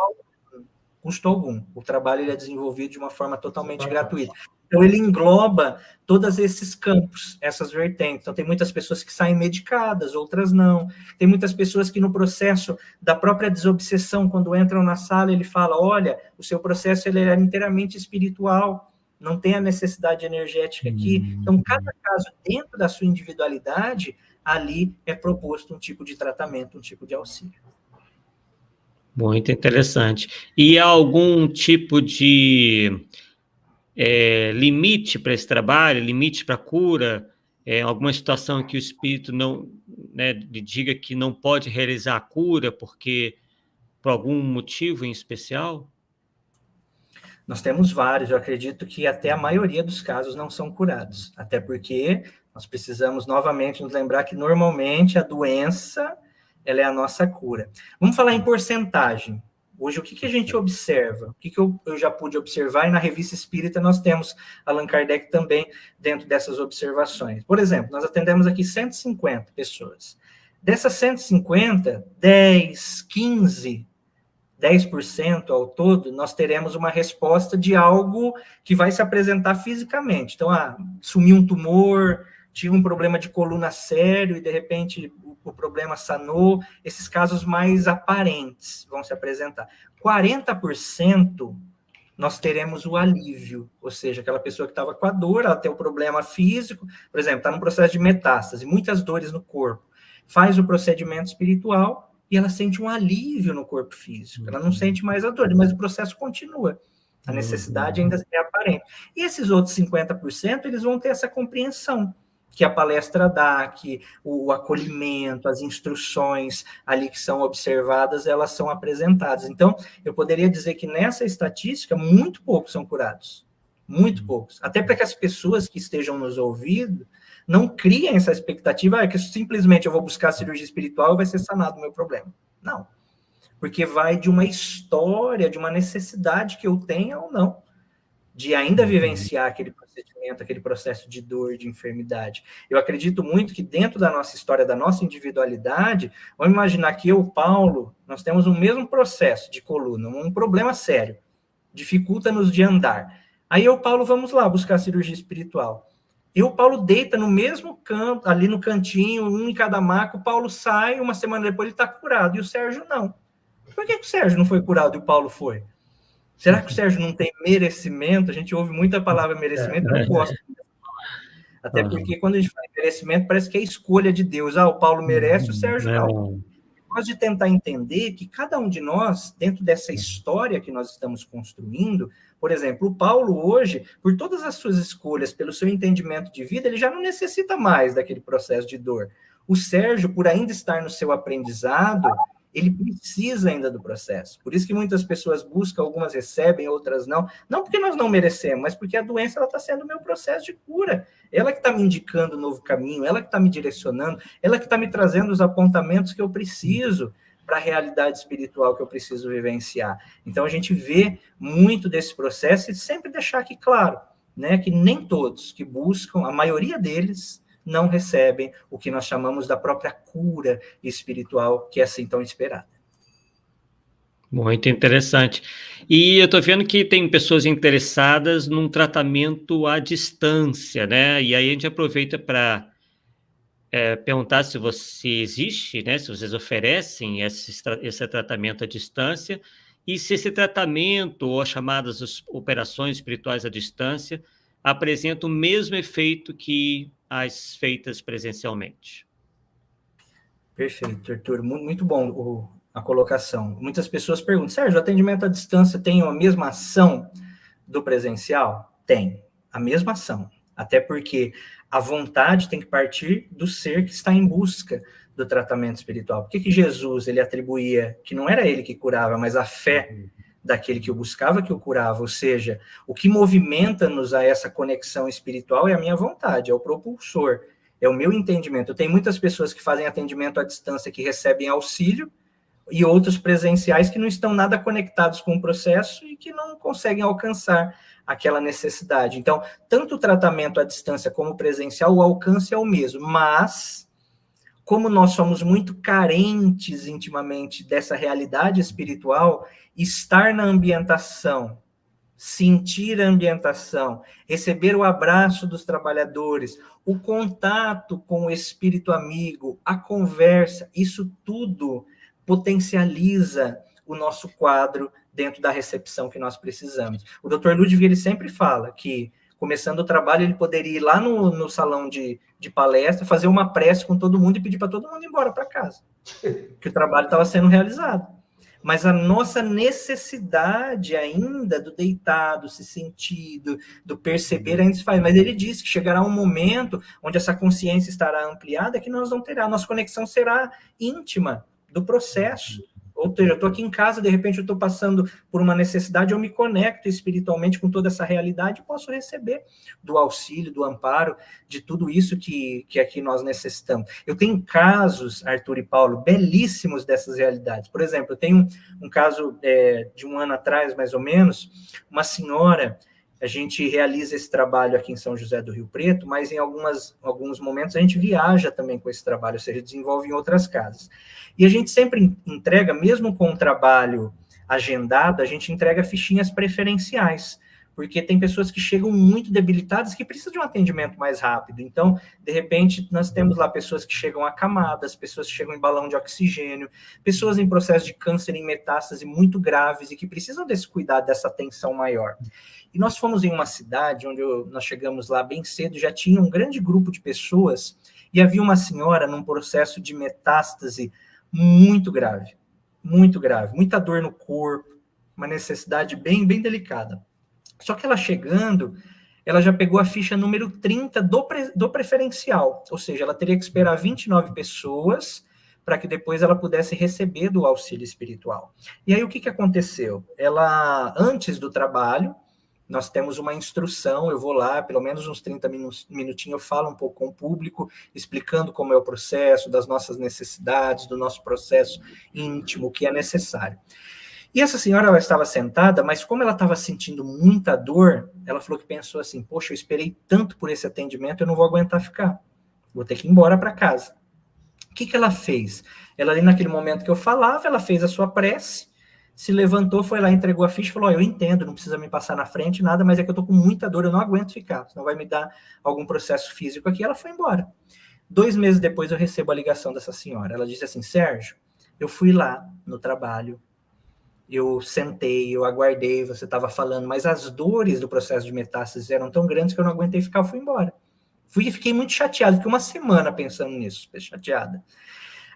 algum. O trabalho ele é desenvolvido de uma forma totalmente gratuita. Então, ele engloba todos esses campos, essas vertentes. Então, tem muitas pessoas que saem medicadas, outras não. Tem muitas pessoas que, no processo da própria desobsessão, quando entram na sala, ele fala, olha, o seu processo ele é inteiramente espiritual, não tem a necessidade energética aqui. Então, cada caso, dentro da sua individualidade, ali é proposto um tipo de tratamento, um tipo de auxílio. Muito interessante. E há algum tipo de limite para esse trabalho, limite para a cura, alguma situação que o espírito não, né, diga que não pode realizar a cura porque por algum motivo em especial? Nós temos vários, eu acredito que até a maioria dos casos não são curados, até porque nós precisamos novamente nos lembrar que normalmente a doença ela é a nossa cura. Vamos falar em porcentagem. Hoje, o que a gente observa? O que eu já pude observar? E na Revista Espírita nós temos Allan Kardec também dentro dessas observações. Por exemplo, nós atendemos aqui 150 pessoas. Dessas 150, 10, 15, 10% ao todo, nós teremos uma resposta de algo que vai se apresentar fisicamente. Então, sumiu um tumor, tinha um problema de coluna sério e, de repente, o problema sanou. Esses casos mais aparentes vão se apresentar. 40% nós teremos o alívio, ou seja, aquela pessoa que estava com a dor, ela tem o problema físico, por exemplo, está no processo de metástase, muitas dores no corpo, faz o procedimento espiritual e ela sente um alívio no corpo físico. Ela não sente mais a dor, mas o processo continua. A necessidade ainda é aparente. E esses outros 50%, eles vão ter essa compreensão que a palestra dá, que o acolhimento, as instruções ali que são observadas, elas são apresentadas. Então, eu poderia dizer que nessa estatística, muito poucos são curados. Muito poucos. Até para que as pessoas que estejam nos ouvindo não criem essa expectativa, que simplesmente eu vou buscar a cirurgia espiritual e vai ser sanado o meu problema. Não. Porque vai de uma história, de uma necessidade que eu tenha ou não, de ainda vivenciar aquele procedimento, aquele processo de dor, de enfermidade. Eu acredito muito que dentro da nossa história, da nossa individualidade, vamos imaginar que eu, Paulo, nós temos o mesmo processo de coluna, um problema sério, dificulta-nos de andar. Aí eu, Paulo, vamos lá buscar a cirurgia espiritual. Eu, Paulo, deita no mesmo canto, ali no cantinho, um em cada maca, o Paulo sai, uma semana depois ele está curado, e o Sérgio não. Por que o Sérgio não foi curado e o Paulo foi? Será que o Sérgio não tem merecimento? A gente ouve muita palavra merecimento, eu não gosto. Até porque quando a gente fala em merecimento, parece que é escolha de Deus. Ah, o Paulo merece, o Sérgio não. Eu gosto de tentar entender que cada um de nós, dentro dessa história que nós estamos construindo, por exemplo, o Paulo hoje, por todas as suas escolhas, pelo seu entendimento de vida, ele já não necessita mais daquele processo de dor. O Sérgio, por ainda estar no seu aprendizado, ele precisa ainda do processo. Por isso que muitas pessoas buscam, algumas recebem, outras não. Não porque nós não merecemos, mas porque a doença está sendo o meu processo de cura. Ela que está me indicando um novo caminho, ela que está me direcionando, ela que está me trazendo os apontamentos que eu preciso para a realidade espiritual que eu preciso vivenciar. Então, a gente vê muito desse processo e sempre deixar aqui claro, né, que nem todos que buscam, a maioria deles, não recebem o que nós chamamos da própria cura espiritual, que é assim tão esperada. Muito interessante. E eu estou vendo que tem pessoas interessadas num tratamento à distância, né? E aí a gente aproveita para perguntar se existe, né? Se vocês oferecem esse tratamento à distância e se esse tratamento ou as chamadas operações espirituais à distância apresentam o mesmo efeito que as feitas presencialmente. Perfeito, Arthur. Muito bom a colocação. Muitas pessoas perguntam, Sérgio, o atendimento à distância tem a mesma ação do presencial? Tem, a mesma ação. Até porque a vontade tem que partir do ser que está em busca do tratamento espiritual. Por que Jesus ele atribuía que não era ele que curava, mas a fé daquele que o buscava que o curava? Ou seja, o que movimenta-nos a essa conexão espiritual é a minha vontade, é o propulsor, é o meu entendimento. Tem muitas pessoas que fazem atendimento à distância que recebem auxílio e outros presenciais que não estão nada conectados com o processo e que não conseguem alcançar aquela necessidade. Então, tanto o tratamento à distância como o presencial, o alcance é o mesmo, mas como nós somos muito carentes intimamente dessa realidade espiritual, estar na ambientação, sentir a ambientação, receber o abraço dos trabalhadores, o contato com o espírito amigo, a conversa, isso tudo potencializa o nosso quadro dentro da recepção que nós precisamos. O Dr. Ludwig, ele sempre fala que, começando o trabalho, ele poderia ir lá no salão de palestra, fazer uma prece com todo mundo e pedir para todo mundo ir embora para casa, que o trabalho estava sendo realizado. Mas a nossa necessidade ainda do deitado, se sentir, do perceber, ainda se faz. Mas ele disse que chegará um momento onde essa consciência estará ampliada que nós não terá. A nossa conexão será íntima do processo. Ou seja, eu estou aqui em casa, de repente eu estou passando por uma necessidade, eu me conecto espiritualmente com toda essa realidade e posso receber do auxílio, do amparo, de tudo isso que aqui nós necessitamos. Eu tenho casos, Arthur e Paulo, belíssimos dessas realidades. Por exemplo, eu tenho um caso de um ano atrás, mais ou menos, uma senhora. A gente realiza esse trabalho aqui em São José do Rio Preto, mas em alguns momentos a gente viaja também com esse trabalho, ou seja, desenvolve em outras casas. E a gente sempre entrega, mesmo com o trabalho agendado, a gente entrega fichinhas preferenciais, porque tem pessoas que chegam muito debilitadas que precisam de um atendimento mais rápido. Então, de repente, nós temos lá pessoas que chegam acamadas, pessoas que chegam em balão de oxigênio, pessoas em processo de câncer em metástase muito graves e que precisam desse cuidado, dessa atenção maior. E nós fomos em uma cidade onde nós chegamos lá bem cedo, já tinha um grande grupo de pessoas e havia uma senhora num processo de metástase muito grave, muita dor no corpo, uma necessidade bem, bem delicada. Só que ela chegando, ela já pegou a ficha número 30 do preferencial, ou seja, ela teria que esperar 29 pessoas para que depois ela pudesse receber do auxílio espiritual. E aí o que aconteceu? Ela, antes do trabalho, nós temos uma instrução, eu vou lá, pelo menos uns 30 minutinhos, eu falo um pouco com o público, explicando como é o processo, das nossas necessidades, do nosso processo íntimo, o que é necessário. E essa senhora, ela estava sentada, mas como ela estava sentindo muita dor, ela falou que pensou assim, poxa, eu esperei tanto por esse atendimento, eu não vou aguentar ficar, vou ter que ir embora para casa. O que ela fez? Ela ali naquele momento que eu falava, ela fez a sua prece, se levantou, foi lá, entregou a ficha e falou, eu entendo, não precisa me passar na frente, nada, mas é que eu tô com muita dor, eu não aguento ficar, senão vai me dar algum processo físico aqui. Ela foi embora. 2 meses depois eu recebo a ligação dessa senhora. Ela disse assim, Sérgio, eu fui lá no trabalho, eu sentei, eu aguardei, você estava falando, mas as dores do processo de metástase eram tão grandes que eu não aguentei ficar, eu fui embora. Fiquei muito chateado, fiquei uma semana pensando nisso, super chateada.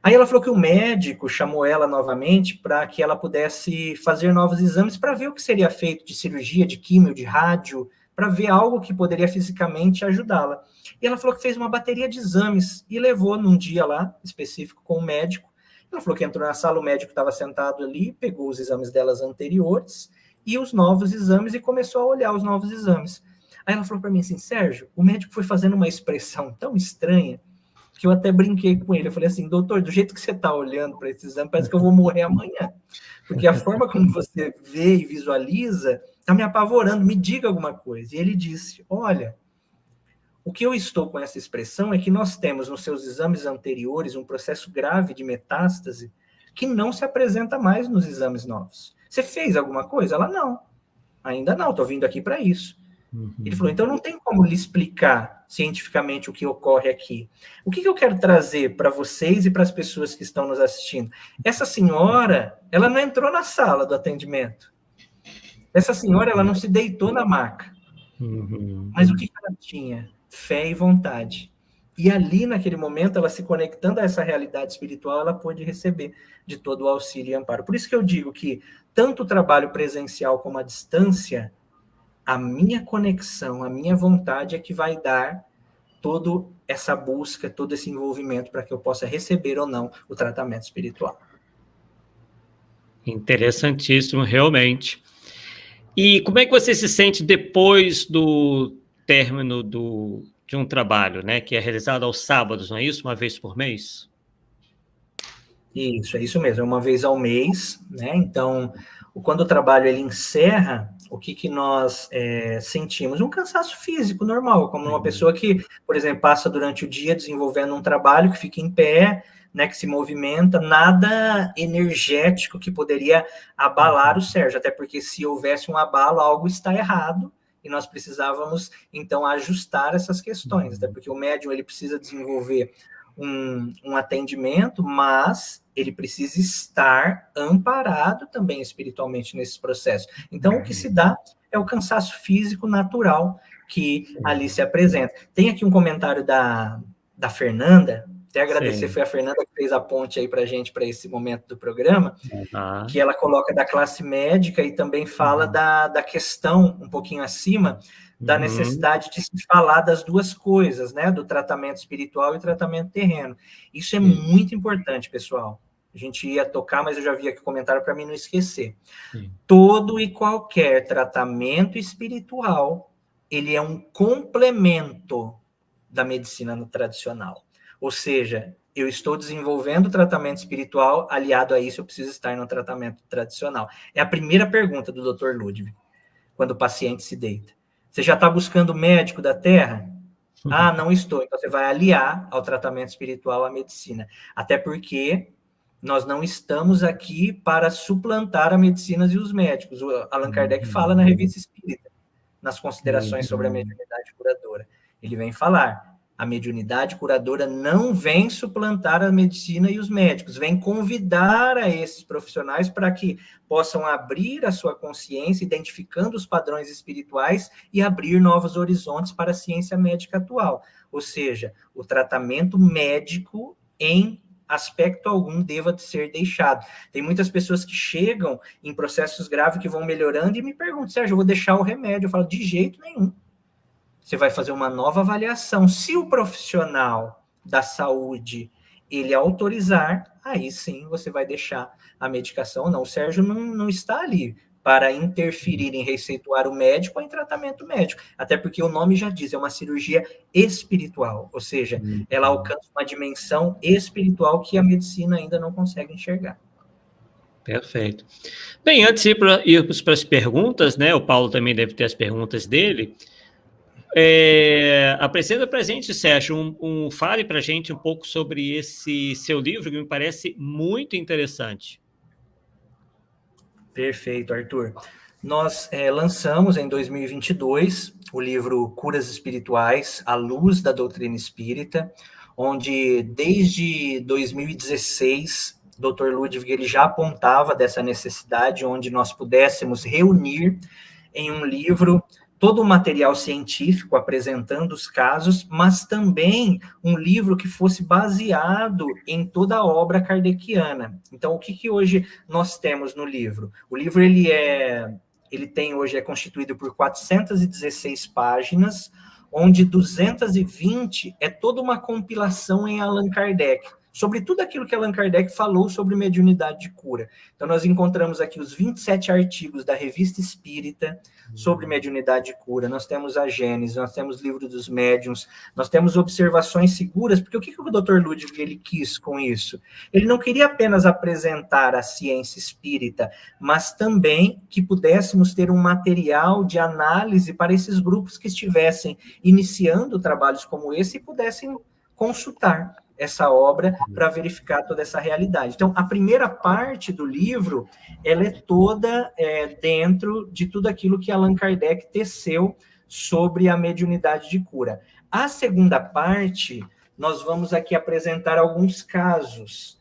Aí ela falou que o médico chamou ela novamente para que ela pudesse fazer novos exames para ver o que seria feito de cirurgia, de químio, de rádio, para ver algo que poderia fisicamente ajudá-la. E ela falou que fez uma bateria de exames e levou num dia lá, específico com o médico. Ela falou que entrou na sala, o médico estava sentado ali, pegou os exames delas anteriores e os novos exames e começou a olhar os novos exames. Aí ela falou para mim assim, Sérgio, o médico foi fazendo uma expressão tão estranha que eu até brinquei com ele. Eu falei assim, doutor, do jeito que você está olhando para esse exame, parece que eu vou morrer amanhã. Porque a forma como você vê e visualiza está me apavorando, me diga alguma coisa. E ele disse, olha, o que eu estou com essa expressão é que nós temos nos seus exames anteriores um processo grave de metástase que não se apresenta mais nos exames novos. Você fez alguma coisa? Ela, não. Ainda não, estou vindo aqui para isso. Ele falou, então não tem como lhe explicar cientificamente o que ocorre aqui. O que eu quero trazer para vocês e para as pessoas que estão nos assistindo? Essa senhora, ela não entrou na sala do atendimento. Essa senhora, ela não se deitou na maca. Mas o que ela tinha? Fé e vontade. E ali, naquele momento, ela se conectando a essa realidade espiritual, ela pôde receber de todo o auxílio e amparo. Por isso que eu digo que tanto o trabalho presencial como a distância, a minha conexão, a minha vontade é que vai dar toda essa busca, todo esse envolvimento para que eu possa receber ou não o tratamento espiritual. Interessantíssimo, realmente. E como é que você se sente depois do término de um trabalho, né, que é realizado aos sábados, não é isso? Uma vez por mês? Isso, é isso mesmo, é uma vez ao mês, né? Então, quando o trabalho ele encerra, o que nós sentimos? Um cansaço físico normal, como uma pessoa que, por exemplo, passa durante o dia desenvolvendo um trabalho, que fica em pé, né, que se movimenta, nada energético que poderia abalar o Sérgio, até porque se houvesse um abalo, algo está errado, e nós precisávamos, então, ajustar essas questões, até porque o médium ele precisa desenvolver um atendimento, mas ele precisa estar amparado também espiritualmente nesse processo. Então, o que se dá é o cansaço físico natural que ali se apresenta. Tem aqui um comentário da Fernanda, até agradecer, foi a Fernanda que fez a ponte aí para a gente, para esse momento do programa, que ela coloca da classe médica e também fala da questão, um pouquinho acima, da necessidade de se falar das duas coisas, né? Do tratamento espiritual e tratamento terreno. Isso é muito importante, pessoal. A gente ia tocar, mas eu já vi aqui o comentário para mim não esquecer. Todo e qualquer tratamento espiritual, ele é um complemento da medicina tradicional. Ou seja, eu estou desenvolvendo o tratamento espiritual, aliado a isso eu preciso estar no tratamento tradicional. É a primeira pergunta do Dr. Ludwig, quando o paciente se deita. Você já está buscando o médico da Terra? Ah, não estou. Então, você vai aliar ao tratamento espiritual a medicina. Até porque nós não estamos aqui para suplantar a medicina e os médicos. O Allan Kardec fala na Revista Espírita, nas considerações sobre a mediunidade curadora. Ele vem falar, a mediunidade curadora não vem suplantar a medicina e os médicos, vem convidar a esses profissionais para que possam abrir a sua consciência, identificando os padrões espirituais e abrir novos horizontes para a ciência médica atual. Ou seja, o tratamento médico em aspecto algum deva ser deixado. Tem muitas pessoas que chegam em processos graves que vão melhorando e me perguntam, Sérgio, eu vou deixar o remédio? Eu falo, de jeito nenhum. Você vai fazer uma nova avaliação. Se o profissional da saúde ele autorizar, aí sim você vai deixar a medicação ou não. O Sérgio não está ali para interferir em receituar o médico ou em tratamento médico. Até porque o nome já diz, é uma cirurgia espiritual. Ou seja, ela alcança uma dimensão espiritual que a medicina ainda não consegue enxergar. Perfeito. Bem, antes de irmos para as perguntas, né? O Paulo também deve ter as perguntas dele. Apresenta para a gente, Sérgio, fale para a gente um pouco sobre esse seu livro, que me parece muito interessante. Perfeito, Arthur. Nós lançamos em 2022 o livro Curas Espirituais, à luz da doutrina espírita, onde desde 2016, o Dr. Ludwig ele já apontava dessa necessidade, onde nós pudéssemos reunir em um livro todo o material científico apresentando os casos, mas também um livro que fosse baseado em toda a obra kardeciana. Então, o que hoje nós temos no livro? O livro, hoje é constituído por 416 páginas, onde 220 é toda uma compilação em Allan Kardec, sobre tudo aquilo que Allan Kardec falou sobre mediunidade de cura. Então, nós encontramos aqui os 27 artigos da Revista Espírita sobre mediunidade de cura, nós temos a Gênese, nós temos o Livro dos Médiuns, nós temos observações seguras, porque o que o Dr. Ludwig ele quis com isso? Ele não queria apenas apresentar a ciência espírita, mas também que pudéssemos ter um material de análise para esses grupos que estivessem iniciando trabalhos como esse e pudessem consultar essa obra para verificar toda essa realidade. Então, a primeira parte do livro, ela é toda dentro de tudo aquilo que Allan Kardec teceu sobre a mediunidade de cura. A segunda parte, nós vamos aqui apresentar alguns casos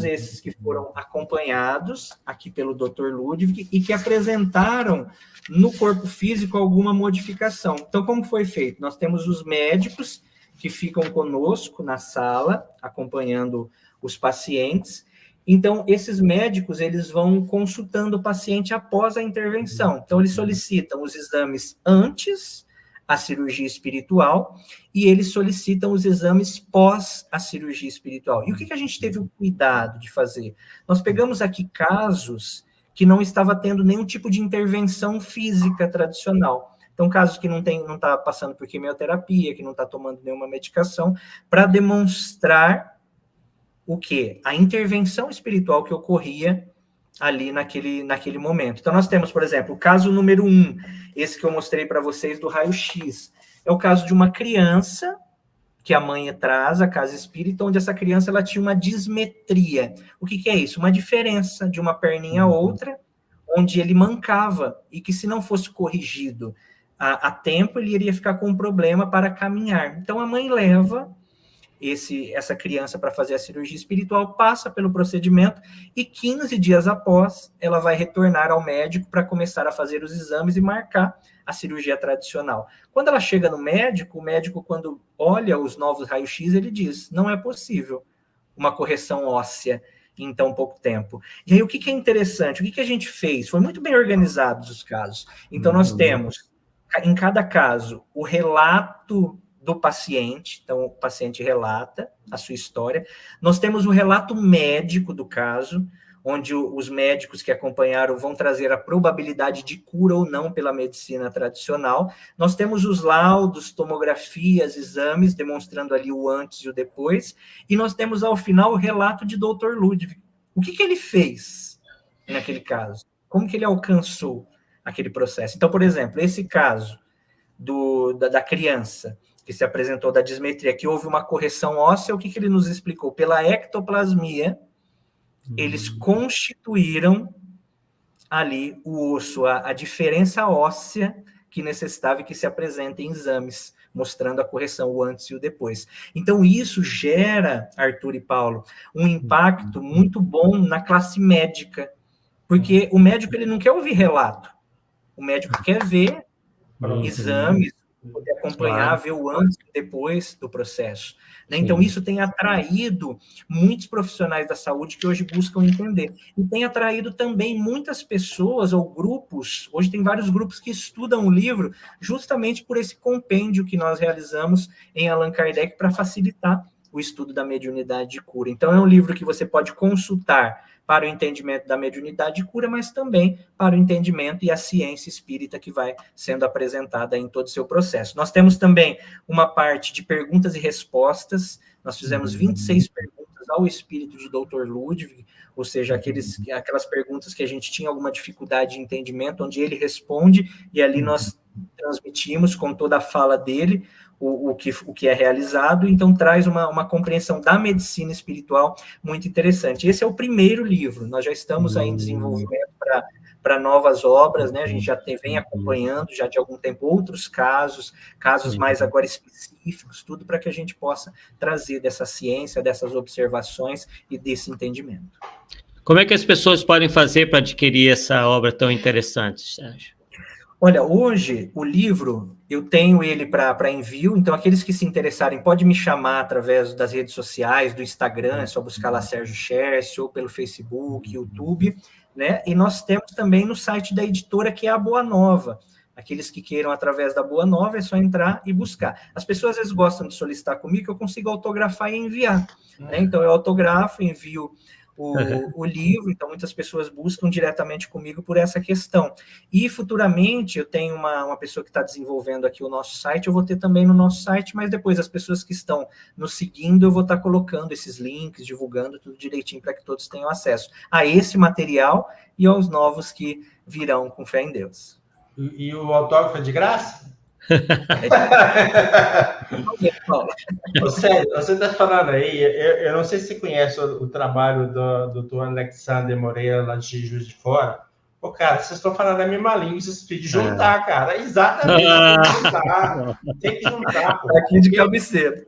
esses que foram acompanhados aqui pelo Dr. Ludwig e que apresentaram no corpo físico alguma modificação. Então, como foi feito? Nós temos os médicos que ficam conosco na sala, acompanhando os pacientes. Então, esses médicos, eles vão consultando o paciente após a intervenção. Então, eles solicitam os exames antes a cirurgia espiritual e eles solicitam os exames pós a cirurgia espiritual. E o que a gente teve o cuidado de fazer? Nós pegamos aqui casos que não estava tendo nenhum tipo de intervenção física tradicional. Então, casos que não está passando por quimioterapia, que não está tomando nenhuma medicação, para demonstrar o quê? A intervenção espiritual que ocorria ali naquele momento. Então, nós temos, por exemplo, o caso número 1, esse que eu mostrei para vocês do raio-x. É o caso de uma criança que a mãe traz à casa espírita, onde essa criança ela tinha uma dismetria. O que é isso? Uma diferença de uma perninha a outra, onde ele mancava, e que se não fosse corrigido a tempo, ele iria ficar com um problema para caminhar. Então, a mãe leva essa criança para fazer a cirurgia espiritual, passa pelo procedimento, e 15 dias após, ela vai retornar ao médico para começar a fazer os exames e marcar a cirurgia tradicional. Quando ela chega no médico, o médico, quando olha os novos raios-x, ele diz, não é possível uma correção óssea em tão pouco tempo. E aí, o que é interessante? O que a gente fez? Foi muito bem organizados os casos. Então, nós temos, em cada caso, o relato do paciente. Então, o paciente relata a sua história. Nós temos o relato médico do caso, onde os médicos que acompanharam vão trazer a probabilidade de cura ou não pela medicina tradicional. Nós temos os laudos, tomografias, exames, demonstrando ali o antes e o depois. E nós temos, ao final, o relato de Dr. Ludwig. O que ele fez naquele caso? Como que ele alcançou aquele processo? Então, por exemplo, esse caso da criança que se apresentou da dismetria, que houve uma correção óssea, o que ele nos explicou? Pela ectoplasmia, eles constituíram ali o osso, a diferença óssea que necessitava e que se apresenta em exames, mostrando a correção, o antes e o depois. Então, isso gera, Arthur e Paulo, um impacto muito bom na classe médica, porque o médico ele não quer ouvir relato, o médico quer ver exames, poder acompanhar, ver o antes e depois do processo. Né? Então, isso tem atraído muitos profissionais da saúde que hoje buscam entender. E tem atraído também muitas pessoas ou grupos, hoje tem vários grupos que estudam o livro justamente por esse compêndio que nós realizamos em Allan Kardec para facilitar o estudo da mediunidade de cura. Então, é um livro que você pode consultar para o entendimento da mediunidade de cura, mas também para o entendimento e a ciência espírita que vai sendo apresentada em todo o seu processo. Nós temos também uma parte de perguntas e respostas, nós fizemos 26 perguntas ao espírito de Dr. Ludwig, ou seja, aquelas perguntas que a gente tinha alguma dificuldade de entendimento, onde ele responde, e ali nós transmitimos com toda a fala dele o que é realizado, então traz uma compreensão da medicina espiritual muito interessante. Esse é o primeiro livro, nós já estamos aí em desenvolvimento para novas obras, né? A gente já vem acompanhando já de algum tempo outros casos mais agora específicos, tudo para que a gente possa trazer dessa ciência, dessas observações e desse entendimento. Como é que as pessoas podem fazer para adquirir essa obra tão interessante, Sérgio? Olha, hoje o livro, eu tenho ele para envio, então aqueles que se interessarem podem me chamar através das redes sociais, do Instagram, é só buscar lá Sérgio Cherce, ou pelo Facebook, YouTube, né? E nós temos também no site da editora, que é a Boa Nova. Aqueles que queiram através da Boa Nova, é só entrar e buscar. As pessoas às vezes gostam de solicitar comigo que eu consigo autografar e enviar, né? Então eu autografo, envio o livro, então muitas pessoas buscam diretamente comigo por essa questão. E futuramente eu tenho uma pessoa que está desenvolvendo aqui o nosso site, eu vou ter também no nosso site, mas depois as pessoas que estão nos seguindo, eu vou estar colocando esses links, divulgando tudo direitinho para que todos tenham acesso a esse material e aos novos que virão com fé em Deus. E o autógrafo é de graça? Sério, você está falando aí, eu não sei se você conhece o trabalho do Dr. Alexander Moreira, lá de Juiz de Fora. Pô, cara, vocês estão falando a mesma língua, vocês têm que juntar, cara. Exatamente, tem que juntar. Tem que juntar. Pô. Aqui de cabeceira.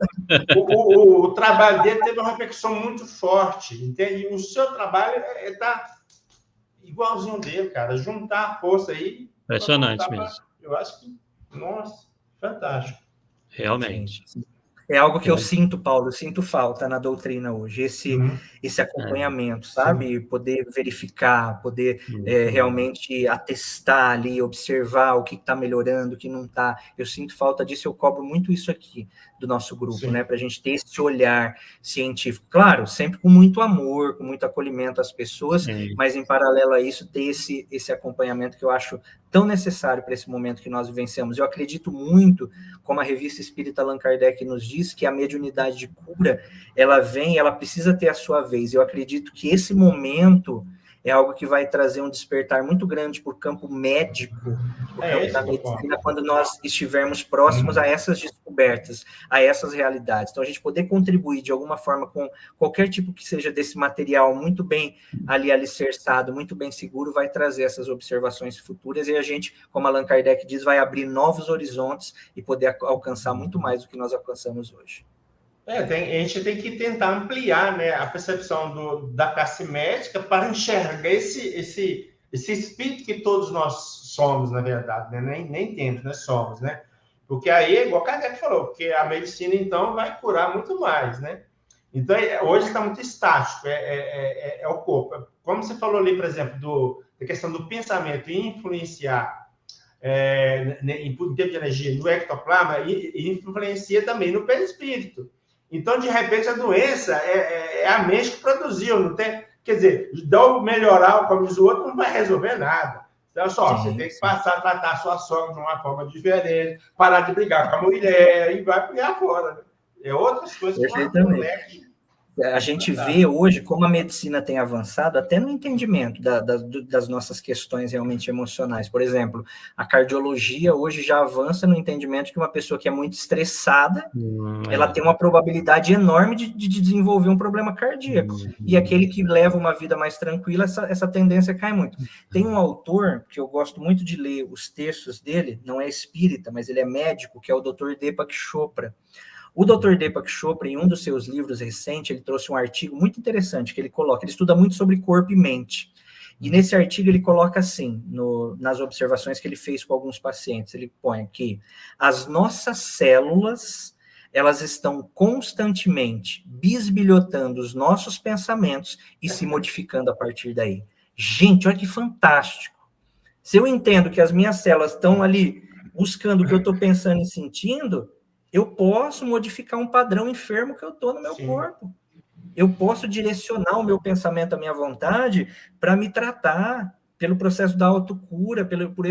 O trabalho dele teve uma repercussão muito forte, entende? E o seu trabalho está igualzinho dele, cara. Juntar a força aí. Impressionante mesmo. Eu acho que, nossa, fantástico. Realmente. Sim. É algo que eu sinto, Paulo, eu sinto falta na doutrina hoje, esse acompanhamento, sabe? Poder verificar, poder realmente atestar ali, observar o que está melhorando, o que não está. Eu sinto falta disso, eu cobro muito isso aqui do nosso grupo, né? Para a gente ter esse olhar científico. Claro, sempre com muito amor, com muito acolhimento às pessoas, mas em paralelo a isso, ter esse acompanhamento que eu acho tão necessário para esse momento que nós vivenciamos. Eu acredito muito, como a Revista Espírita Allan Kardec nos diz, que a mediunidade de cura, ela vem, ela precisa ter a sua vez. Eu acredito que esse momento é algo que vai trazer um despertar muito grande para o campo médico, o campo da medicina, quando nós estivermos próximos a essas descobertas, a essas realidades. Então, a gente poder contribuir de alguma forma com qualquer tipo que seja desse material muito bem ali alicerçado, muito bem seguro, vai trazer essas observações futuras e a gente, como Allan Kardec diz, vai abrir novos horizontes e poder alcançar muito mais do que nós alcançamos hoje. A gente tem que tentar ampliar, né, a percepção da classe médica para enxergar esse espírito que todos nós somos, na verdade, né? Nem temos, né? Somos, né? Porque aí, igual o Kardec falou, porque a medicina, então, vai curar muito mais, né? Então, hoje está muito estático, é o corpo. Como você falou ali, por exemplo, da questão do pensamento influenciar em termos de energia no ectoplasma, e influencia também no perispírito. Então, de repente, a doença é a mente que produziu, não tem... Quer dizer, melhorar, como diz o outro, não vai resolver nada. Então, você tem que passar a tratar a sua sogra de uma forma diferente, parar de brigar com a mulher e vai brigar fora. Né? É outras coisas que vão a gente vê hoje como a medicina tem avançado até no entendimento das nossas questões realmente emocionais. Por exemplo, a cardiologia hoje já avança no entendimento que uma pessoa que é muito estressada, ela tem uma probabilidade enorme de desenvolver um problema cardíaco. E aquele que leva uma vida mais tranquila, essa tendência cai muito. Tem um autor que eu gosto muito de ler os textos dele, não é espírita, mas ele é médico, que é o Dr. Deepak Chopra. O Dr. Deepak Chopra, em um dos seus livros recentes, ele trouxe um artigo muito interessante que ele estuda muito sobre corpo e mente. E nesse artigo ele coloca assim, nas observações que ele fez com alguns pacientes, ele põe que as nossas células, elas estão constantemente bisbilhotando os nossos pensamentos e se modificando a partir daí. Gente, olha que fantástico. Se eu entendo que as minhas células estão ali buscando o que eu estou pensando e sentindo, eu posso modificar um padrão enfermo que eu estou no meu corpo. Eu posso direcionar o meu pensamento, a minha vontade, para me tratar pelo processo da autocura, por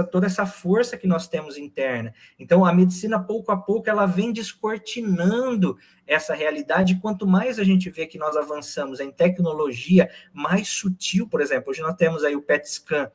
toda essa força que nós temos interna. Então, a medicina, pouco a pouco, ela vem descortinando essa realidade. Quanto mais a gente vê que nós avançamos em tecnologia mais sutil, por exemplo, hoje nós temos aí o PET scan,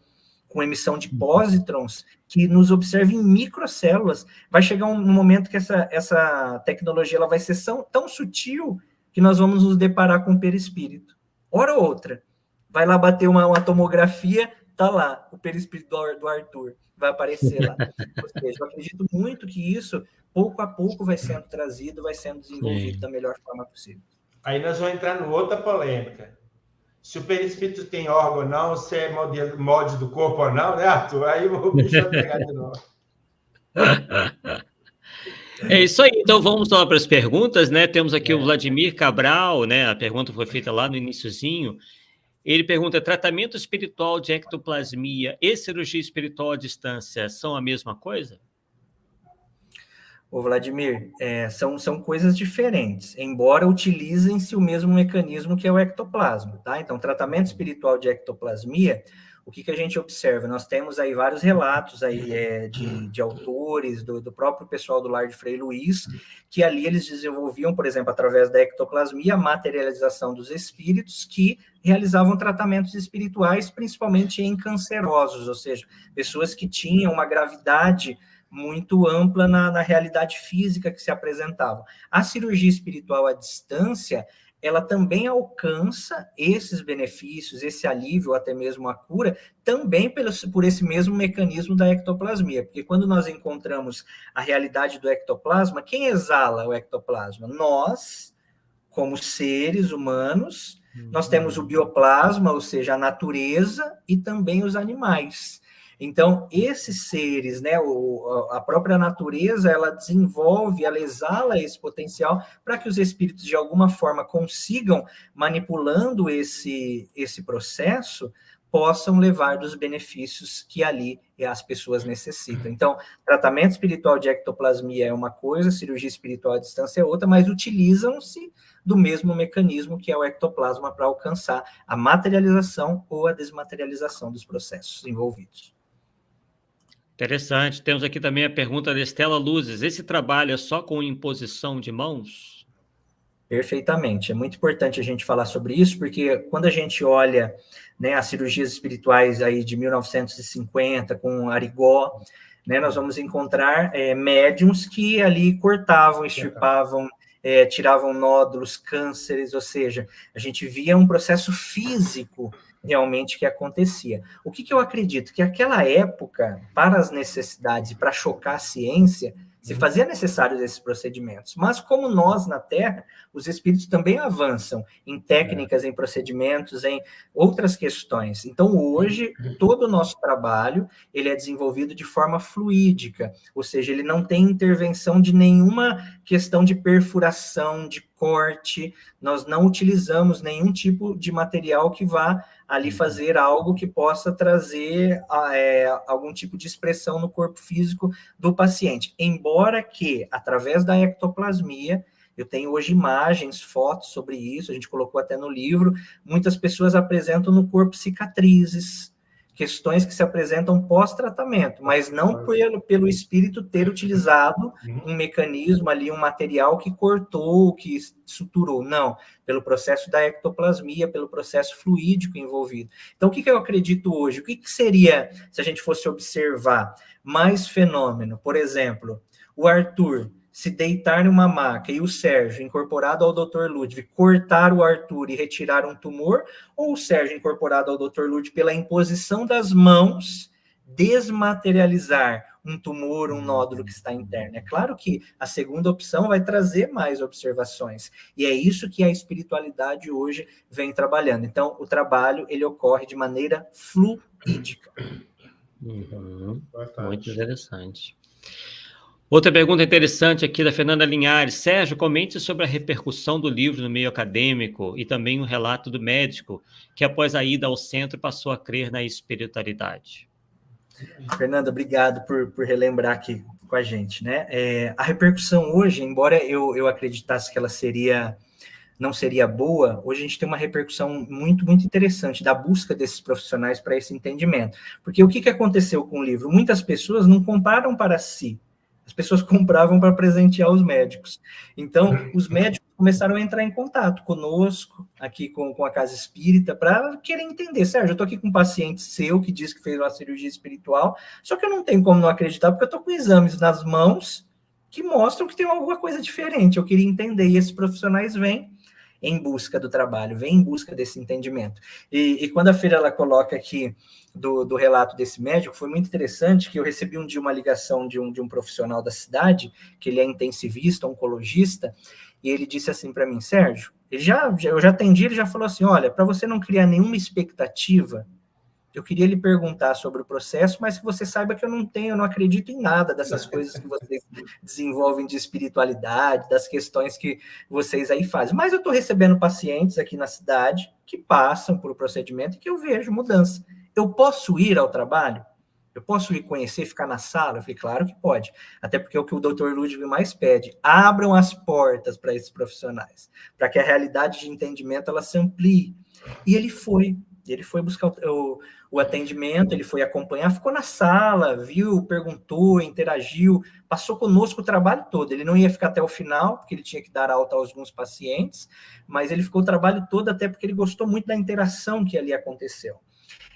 com emissão de pósitrons, que nos observa em microcélulas. Vai chegar um momento que essa tecnologia ela vai ser tão sutil que nós vamos nos deparar com o perispírito. Hora ou outra, vai lá bater uma tomografia, tá lá, o perispírito do Arthur, vai aparecer lá. Ou seja, eu acredito muito que isso, pouco a pouco, vai sendo trazido, vai sendo desenvolvido da melhor forma possível. Aí nós vamos entrar em outra polêmica. se o perispírito tem órgão ou não, se é molde do corpo ou não, né, Arthur? Aí o bicho vai pegar de novo. É isso aí, então vamos lá para as perguntas, né? Temos aqui o Vladimir Cabral, né? A pergunta foi feita lá no iniciozinho. Ele pergunta: tratamento espiritual de ectoplasmia e cirurgia espiritual à distância são a mesma coisa? Ô, Vladimir, são coisas diferentes, embora utilizem-se o mesmo mecanismo que é o ectoplasma, tá? Então, tratamento espiritual de ectoplasmia, o que a gente observa? Nós temos aí vários relatos aí, de autores, do próprio pessoal do Lar de Frei Luís, que ali eles desenvolviam, por exemplo, através da ectoplasmia, a materialização dos espíritos que realizavam tratamentos espirituais, principalmente em cancerosos, ou seja, pessoas que tinham uma gravidade muito ampla na realidade física que se apresentava. A cirurgia espiritual à distância, ela também alcança esses benefícios, esse alívio, ou até mesmo a cura, também por esse mesmo mecanismo da ectoplasmia, porque quando nós encontramos a realidade do ectoplasma, quem exala o ectoplasma? Nós, como seres humanos, nós temos o bioplasma, ou seja, a natureza, e também os animais. Então, esses seres, né, a própria natureza, ela desenvolve, ela exala esse potencial para que os espíritos, de alguma forma, consigam, manipulando esse processo, possam levar dos benefícios que ali as pessoas necessitam. Então, tratamento espiritual de ectoplasmia é uma coisa, cirurgia espiritual à distância é outra, mas utilizam-se do mesmo mecanismo que é o ectoplasma para alcançar a materialização ou a desmaterialização dos processos envolvidos. Interessante. Temos aqui também a pergunta da Estela Luzes. Esse trabalho é só com imposição de mãos? Perfeitamente. É muito importante a gente falar sobre isso, porque quando a gente olha, né, as cirurgias espirituais aí de 1950, com Arigó, né, nós vamos encontrar médiums que ali cortavam, extirpavam, tiravam nódulos, cânceres, ou seja, a gente via um processo físico realmente que acontecia. O que eu acredito? Que aquela época, para as necessidades e para chocar a ciência, se fazia necessário esses procedimentos. Mas como nós, na Terra, os espíritos também avançam em técnicas, em procedimentos, em outras questões. Então, hoje, todo o nosso trabalho, ele é desenvolvido de forma fluídica, ou seja, ele não tem intervenção de nenhuma questão de perfuração, de corte, nós não utilizamos nenhum tipo de material que vá ali fazer algo que possa trazer algum tipo de expressão no corpo físico do paciente. Embora que, através da ectoplasmia, eu tenho hoje imagens, fotos sobre isso, a gente colocou até no livro, muitas pessoas apresentam no corpo cicatrizes, questões que se apresentam pós-tratamento, mas não pelo espírito ter utilizado um mecanismo ali, um material que cortou, que suturou, não, pelo processo da ectoplasmia, pelo processo fluídico envolvido. Então, o que eu acredito hoje? O que seria, se a gente fosse observar mais fenômeno? Por exemplo, o Arthur se deitar numa maca e o Sérgio, incorporado ao Dr. Ludwig, cortar o Arthur e retirar um tumor, ou o Sérgio, incorporado ao Dr. Ludwig, pela imposição das mãos, desmaterializar um tumor, um nódulo que está interno. É claro que a segunda opção vai trazer mais observações, e é isso que a espiritualidade hoje vem trabalhando. Então, o trabalho, ele ocorre de maneira fluídica. Muito interessante. Outra pergunta interessante aqui da Fernanda Linhares. Sérgio, comente sobre a repercussão do livro no meio acadêmico e também o relato do médico que, após a ida ao centro, passou a crer na espiritualidade. Fernanda, obrigado por relembrar aqui com a gente, né? A repercussão hoje, embora eu acreditasse que ela não seria boa, hoje a gente tem uma repercussão muito, muito interessante da busca desses profissionais para esse entendimento. Porque o que aconteceu com o livro? Muitas pessoas não compraram para si, as pessoas compravam para presentear os médicos. Então, os médicos começaram a entrar em contato conosco, aqui com a Casa Espírita, para querer entender. Sérgio, eu estou aqui com um paciente seu que diz que fez uma cirurgia espiritual, só que eu não tenho como não acreditar, porque eu estou com exames nas mãos que mostram que tem alguma coisa diferente. Eu queria entender, e esses profissionais vêm em busca do trabalho, vem em busca desse entendimento. E quando a Feira ela coloca aqui do relato desse médico, foi muito interessante que eu recebi um dia uma ligação de um profissional da cidade, que ele é intensivista, oncologista, e ele disse assim para mim, Sérgio, eu já atendi, ele já falou assim, olha, para você não criar nenhuma expectativa, eu queria lhe perguntar sobre o processo, mas que você saiba que eu não acredito em nada dessas coisas que vocês desenvolvem de espiritualidade, das questões que vocês aí fazem. Mas eu estou recebendo pacientes aqui na cidade que passam por o procedimento e que eu vejo mudança. Eu posso ir ao trabalho? Eu posso ir conhecer, ficar na sala? Eu falei, claro que pode. Até porque é o que o Dr. Ludwig mais pede. Abram as portas para esses profissionais, para que a realidade de entendimento ela se amplie. E ele foi buscar o atendimento, ele foi acompanhar, ficou na sala, viu, perguntou, interagiu, passou conosco o trabalho todo. Ele não ia ficar até o final, porque ele tinha que dar alta a alguns pacientes, mas ele ficou o trabalho todo até porque ele gostou muito da interação que ali aconteceu.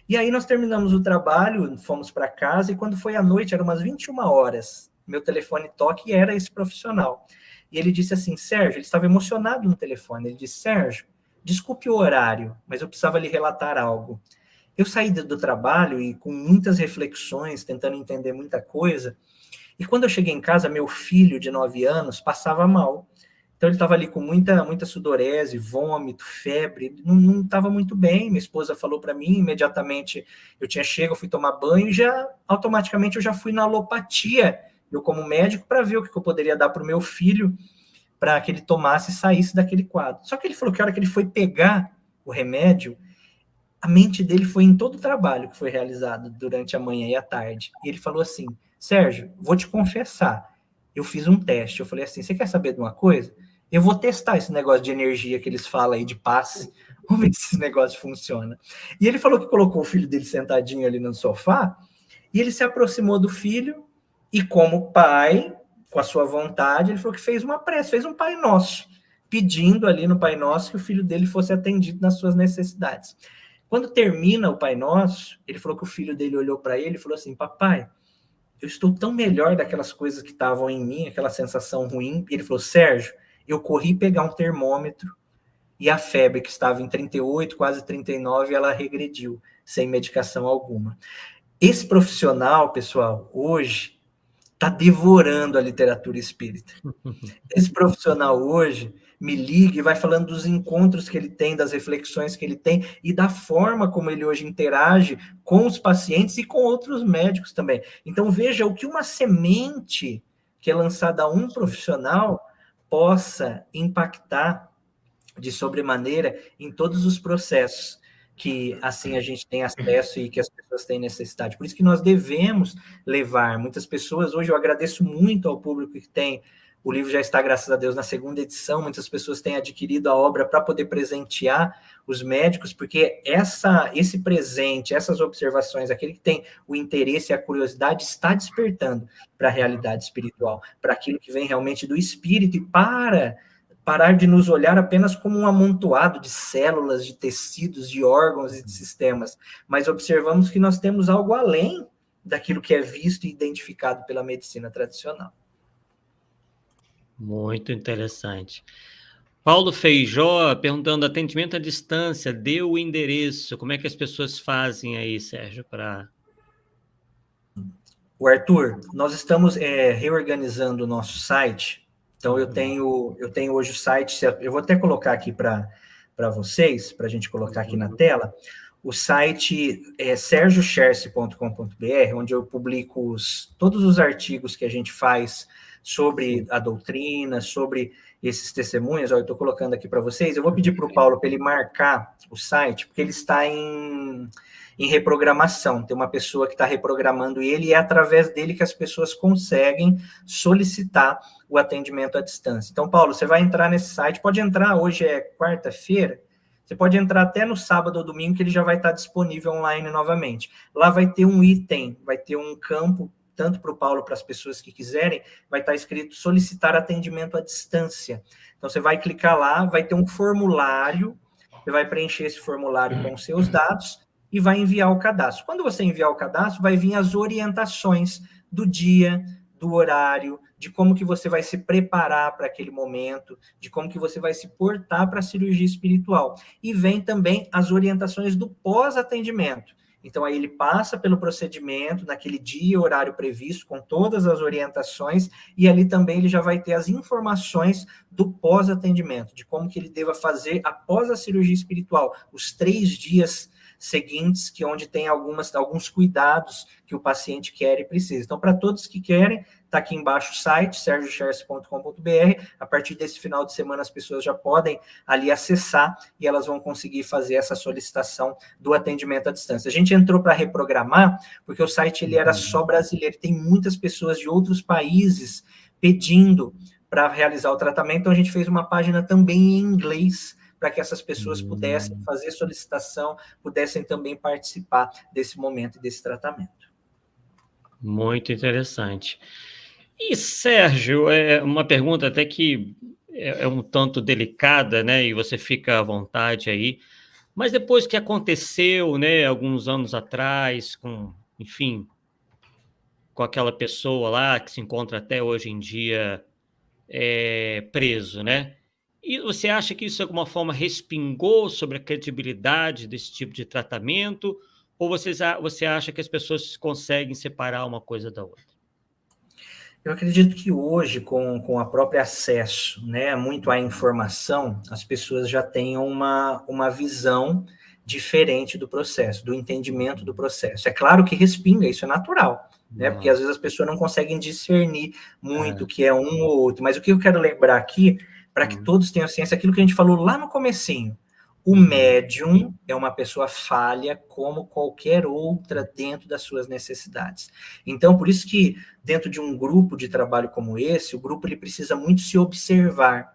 E aí nós terminamos o trabalho, fomos para casa, e quando foi à noite, eram umas 21 horas, meu telefone toca e era esse profissional. E ele disse assim, Sérgio, ele estava emocionado no telefone, ele disse, Sérgio, desculpe o horário, mas eu precisava lhe relatar algo. Eu saí do trabalho e com muitas reflexões, tentando entender muita coisa, e quando eu cheguei em casa, meu filho de 9 anos passava mal. Então ele estava ali com muita sudorese, vômito, febre, não estava muito bem. Minha esposa falou para mim, imediatamente eu eu fui tomar banho e automaticamente eu já fui na alopatia, eu como médico, para ver o que eu poderia dar para o meu filho, para que ele tomasse e saísse daquele quadro. Só que ele falou que a hora que ele foi pegar o remédio, a mente dele foi em todo o trabalho que foi realizado durante a manhã e a tarde. E ele falou assim, Sérgio, vou te confessar, eu fiz um teste. Eu falei assim, você quer saber de uma coisa? Eu vou testar esse negócio de energia que eles falam aí, de paz. Vamos ver se esse negócio funciona. E ele falou que colocou o filho dele sentadinho ali no sofá, e ele se aproximou do filho, e como pai, com a sua vontade, ele falou que fez uma prece, fez um Pai Nosso, pedindo ali no Pai Nosso que o filho dele fosse atendido nas suas necessidades. Quando termina o Pai Nosso, ele falou que o filho dele olhou para ele e falou assim, papai, eu estou tão melhor daquelas coisas que estavam em mim, aquela sensação ruim. E ele falou, Sérgio, eu corri pegar um termômetro e a febre que estava em 38, quase 39, ela regrediu, sem medicação alguma. Esse profissional, pessoal, hoje está devorando a literatura espírita. Esse profissional hoje me liga e vai falando dos encontros que ele tem, das reflexões que ele tem e da forma como ele hoje interage com os pacientes e com outros médicos também. Então, veja o que uma semente que é lançada a um profissional possa impactar de sobremaneira em todos os processos que, assim, a gente tem acesso e que as pessoas têm necessidade. Por isso que nós devemos levar. Muitas pessoas, hoje eu agradeço muito ao público que tem, o livro já está, graças a Deus, na 2ª edição, muitas pessoas têm adquirido a obra para poder presentear os médicos, porque esse presente, essas observações, aquele que tem o interesse e a curiosidade, está despertando para a realidade espiritual, para aquilo que vem realmente do espírito, e parar de nos olhar apenas como um amontoado de células, de tecidos, de órgãos e de sistemas, mas observamos que nós temos algo além daquilo que é visto e identificado pela medicina tradicional. Muito interessante. Paulo Feijó perguntando, atendimento à distância, deu o endereço, como é que as pessoas fazem aí, Sérgio, para... O Arthur, nós estamos reorganizando o nosso site, então eu tenho hoje o site, eu vou até colocar aqui para vocês, para a gente colocar aqui na tela, o site é sergiocherce.com.br, onde eu publico todos os artigos que a gente faz sobre a doutrina, sobre esses testemunhos. Eu estou colocando aqui para vocês. Eu vou pedir para o Paulo para ele marcar o site, porque ele está em reprogramação. Tem uma pessoa que está reprogramando ele, e é através dele que as pessoas conseguem solicitar o atendimento à distância. Então, Paulo, você vai entrar nesse site, pode entrar, hoje é quarta-feira, você pode entrar até no sábado ou domingo, que ele já vai estar disponível online novamente. Lá vai ter um item, vai ter um campo, tanto para o Paulo, para as pessoas que quiserem, vai estar escrito solicitar atendimento à distância. Então, você vai clicar lá, vai ter um formulário, você vai preencher esse formulário com os seus dados e vai enviar o cadastro. Quando você enviar o cadastro, vai vir as orientações do dia, do horário, de como que você vai se preparar para aquele momento, de como que você vai se portar para a cirurgia espiritual. E vem também as orientações do pós-atendimento. Então, aí ele passa pelo procedimento, naquele dia e horário previsto, com todas as orientações, e ali também ele já vai ter as informações do pós-atendimento, de como que ele deva fazer após a cirurgia espiritual, os 3 dias seguintes, que onde tem alguns cuidados que o paciente quer e precisa. Então, para todos que querem, está aqui embaixo o site, sergiocherce.com.br. A partir desse final de semana, as pessoas já podem ali acessar e elas vão conseguir fazer essa solicitação do atendimento à distância. A gente entrou para reprogramar, porque o site ele era só brasileiro, tem muitas pessoas de outros países pedindo para realizar o tratamento, então a gente fez uma página também em inglês, para que essas pessoas pudessem fazer solicitação, pudessem também participar desse momento e desse tratamento. Muito interessante. E, Sérgio, uma pergunta até que é um tanto delicada, né? E você fica à vontade aí. Mas depois que aconteceu, né, alguns anos atrás, enfim, com aquela pessoa lá que se encontra até hoje em dia preso, né? E você acha que isso, de alguma forma, respingou sobre a credibilidade desse tipo de tratamento? Ou você acha que as pessoas conseguem separar uma coisa da outra? Eu acredito que hoje, com o próprio acesso, né, muito à informação, as pessoas já têm uma visão diferente do processo, do entendimento do processo. É claro que respinga, isso é natural, né? Porque às vezes as pessoas não conseguem discernir muito o que é um ou outro. Mas o que eu quero lembrar aqui, para que todos tenham ciência, aquilo que a gente falou lá no comecinho. O médium é uma pessoa falha como qualquer outra dentro das suas necessidades. Então, por isso que dentro de um grupo de trabalho como esse, o grupo ele precisa muito se observar.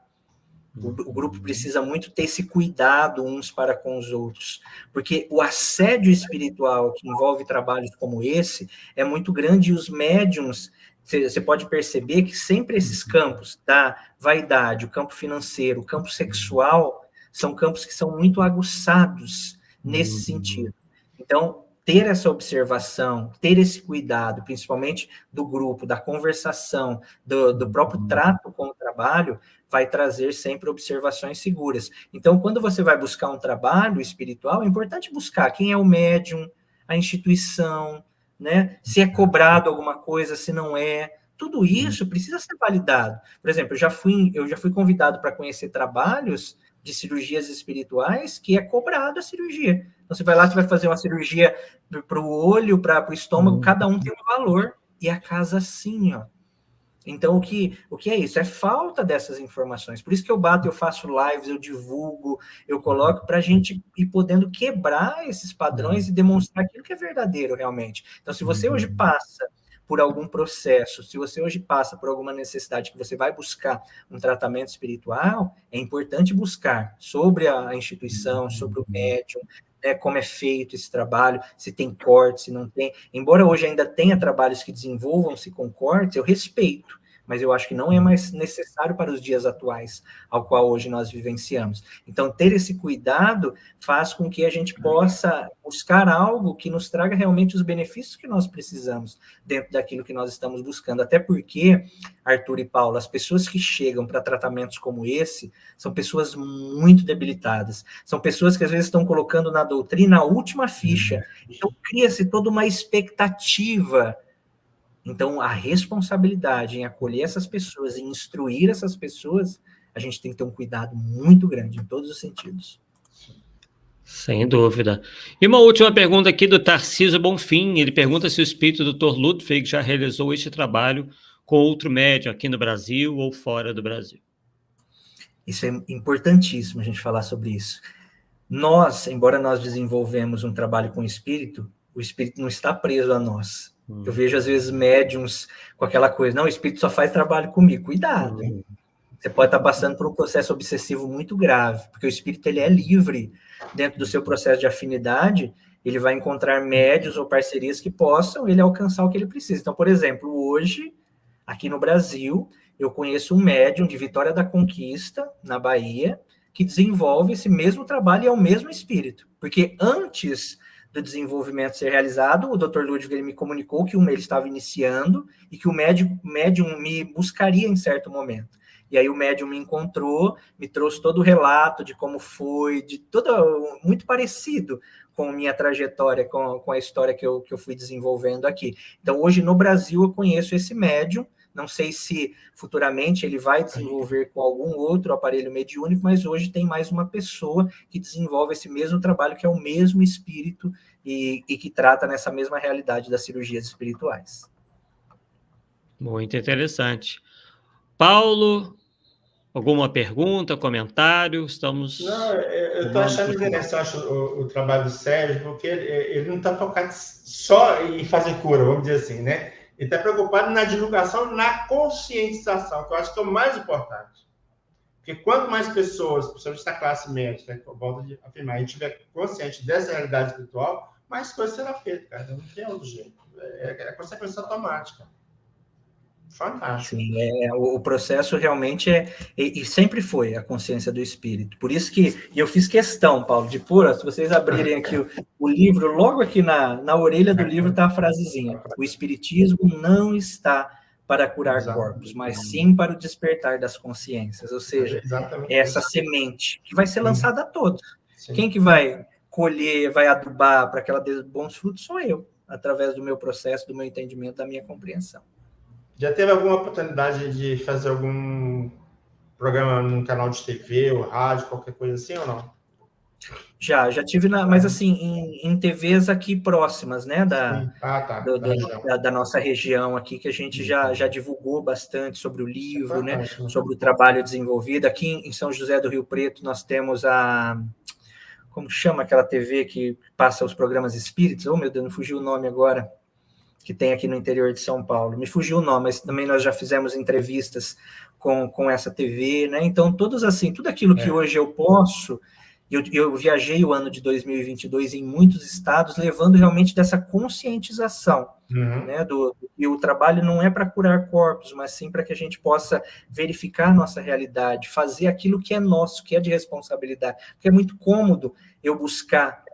O grupo precisa muito ter esse cuidado uns para com os outros, porque o assédio espiritual que envolve trabalhos como esse é muito grande e os médiums, você pode perceber que sempre esses campos da vaidade, o campo financeiro, o campo sexual, são campos que são muito aguçados nesse sentido. Então, ter essa observação, ter esse cuidado, principalmente do grupo, da conversação, do próprio trato com o trabalho, vai trazer sempre observações seguras. Então, quando você vai buscar um trabalho espiritual, é importante buscar quem é o médium, a instituição, né? Se é cobrado alguma coisa, se não é. Tudo isso precisa ser validado. Por exemplo, eu já fui convidado para conhecer trabalhos de cirurgias espirituais que é cobrado a cirurgia. Então, você vai lá, você vai fazer uma cirurgia para o olho, para o estômago, cada um tem um valor. E a casa, sim, ó. Então, o que é isso? É falta dessas informações. Por isso que eu bato, eu faço lives, eu divulgo, eu coloco para a gente ir podendo quebrar esses padrões e demonstrar aquilo que é verdadeiro realmente. Então, se você hoje passa por algum processo, se você hoje passa por alguma necessidade que você vai buscar um tratamento espiritual, é importante buscar sobre a instituição, sobre o médium, né, como é feito esse trabalho, se tem corte, se não tem. Embora hoje ainda tenha trabalhos que desenvolvam-se com cortes, eu respeito, mas eu acho que não é mais necessário para os dias atuais, ao qual hoje nós vivenciamos. Então, ter esse cuidado faz com que a gente possa buscar algo que nos traga realmente os benefícios que nós precisamos dentro daquilo que nós estamos buscando. Até porque, Arthur e Paulo, as pessoas que chegam para tratamentos como esse são pessoas muito debilitadas. São pessoas que às vezes estão colocando na doutrina a última ficha. Então, cria-se toda uma expectativa. Então, a responsabilidade em acolher essas pessoas, em instruir essas pessoas, a gente tem que ter um cuidado muito grande em todos os sentidos. Sem dúvida. E uma última pergunta aqui do Tarcísio Bonfim. Ele pergunta se o espírito do Dr. Ludwig já realizou este trabalho com outro médium aqui no Brasil ou fora do Brasil. Isso é importantíssimo a gente falar sobre isso. Nós, embora nós desenvolvemos um trabalho com o espírito não está preso a nós. Eu vejo, às vezes, médiums com aquela coisa, não, o espírito só faz trabalho comigo. Cuidado, hein? Você pode estar passando por um processo obsessivo muito grave, porque o espírito ele é livre dentro do seu processo de afinidade, ele vai encontrar médios ou parcerias que possam ele alcançar o que ele precisa. Então, por exemplo, hoje, aqui no Brasil, eu conheço um médium de Vitória da Conquista, na Bahia, que desenvolve esse mesmo trabalho e é o mesmo espírito. Porque antes do desenvolvimento ser realizado, o Dr. Ludwig ele me comunicou que ele estava iniciando e que o médium me buscaria em certo momento. E aí o médium me encontrou, me trouxe todo o relato de como foi, de tudo muito parecido com minha trajetória, com a história que eu fui desenvolvendo aqui. Então, hoje no Brasil eu conheço esse médium, não sei se futuramente ele vai desenvolver com algum outro aparelho mediúnico, mas hoje tem mais uma pessoa que desenvolve esse mesmo trabalho, que é o mesmo espírito e que trata nessa mesma realidade das cirurgias espirituais. Muito interessante. Paulo, alguma pergunta, comentário? Estamos... Não, eu estou achando interessante o trabalho do Sérgio, porque ele não está focado só em fazer cura, vamos dizer assim, né? Ele está preocupado na divulgação, na conscientização, que eu acho que é o mais importante. Porque quanto mais pessoas, principalmente da classe média, né, que eu volto a afirmar, a gente estiver consciente dessa realidade espiritual, mais coisa será feita, cara. Não tem outro jeito. É consequência automática. Fantástico. Sim, o processo realmente e sempre foi a consciência do espírito. Por isso que eu fiz questão, Paulo, de pôr, se vocês abrirem aqui o livro, logo aqui na orelha do livro está a frasezinha: o espiritismo não está para curar corpos, mas sim para o despertar das consciências. Ou seja, essa semente que vai ser lançada a todos. Sim. Quem que vai colher, vai adubar para que ela dê bons frutos sou eu, através do meu processo, do meu entendimento, da minha compreensão. Já teve alguma oportunidade de fazer algum programa num canal de TV ou rádio, qualquer coisa assim, ou não? Já tive, mas assim, em TVs aqui próximas, né, da nossa região aqui, que a gente já divulgou bastante sobre o livro, né, sobre o trabalho desenvolvido. Aqui em São José do Rio Preto, nós temos como chama aquela TV que passa os programas espíritas? Oh, meu Deus, não fugiu o nome agora. Que tem aqui no interior de São Paulo. Me fugiu o nome, mas também nós já fizemos entrevistas com essa TV, né? Então, tudo aquilo que hoje eu posso, eu viajei o ano de 2022 em muitos estados, levando realmente dessa conscientização, né? E o trabalho não é para curar corpos, mas sim para que a gente possa verificar a nossa realidade, fazer aquilo que é nosso, que é de responsabilidade. Porque é muito cômodo eu buscar,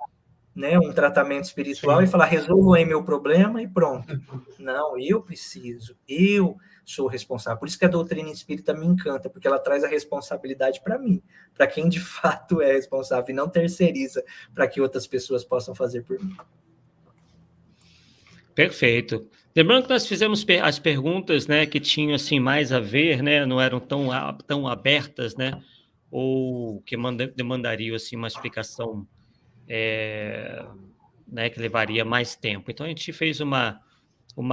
né, um tratamento espiritual e falar, resolvam aí meu problema e pronto. Não, eu preciso, eu sou responsável. Por isso que a doutrina espírita me encanta, porque ela traz a responsabilidade para mim, para quem de fato é responsável, e não terceiriza para que outras pessoas possam fazer por mim. Perfeito. Lembrando que nós fizemos as perguntas, né, que tinham assim mais a ver, né, não eram tão abertas, né, ou que demandariam assim uma explicação né, que levaria mais tempo. Então, a gente fez uma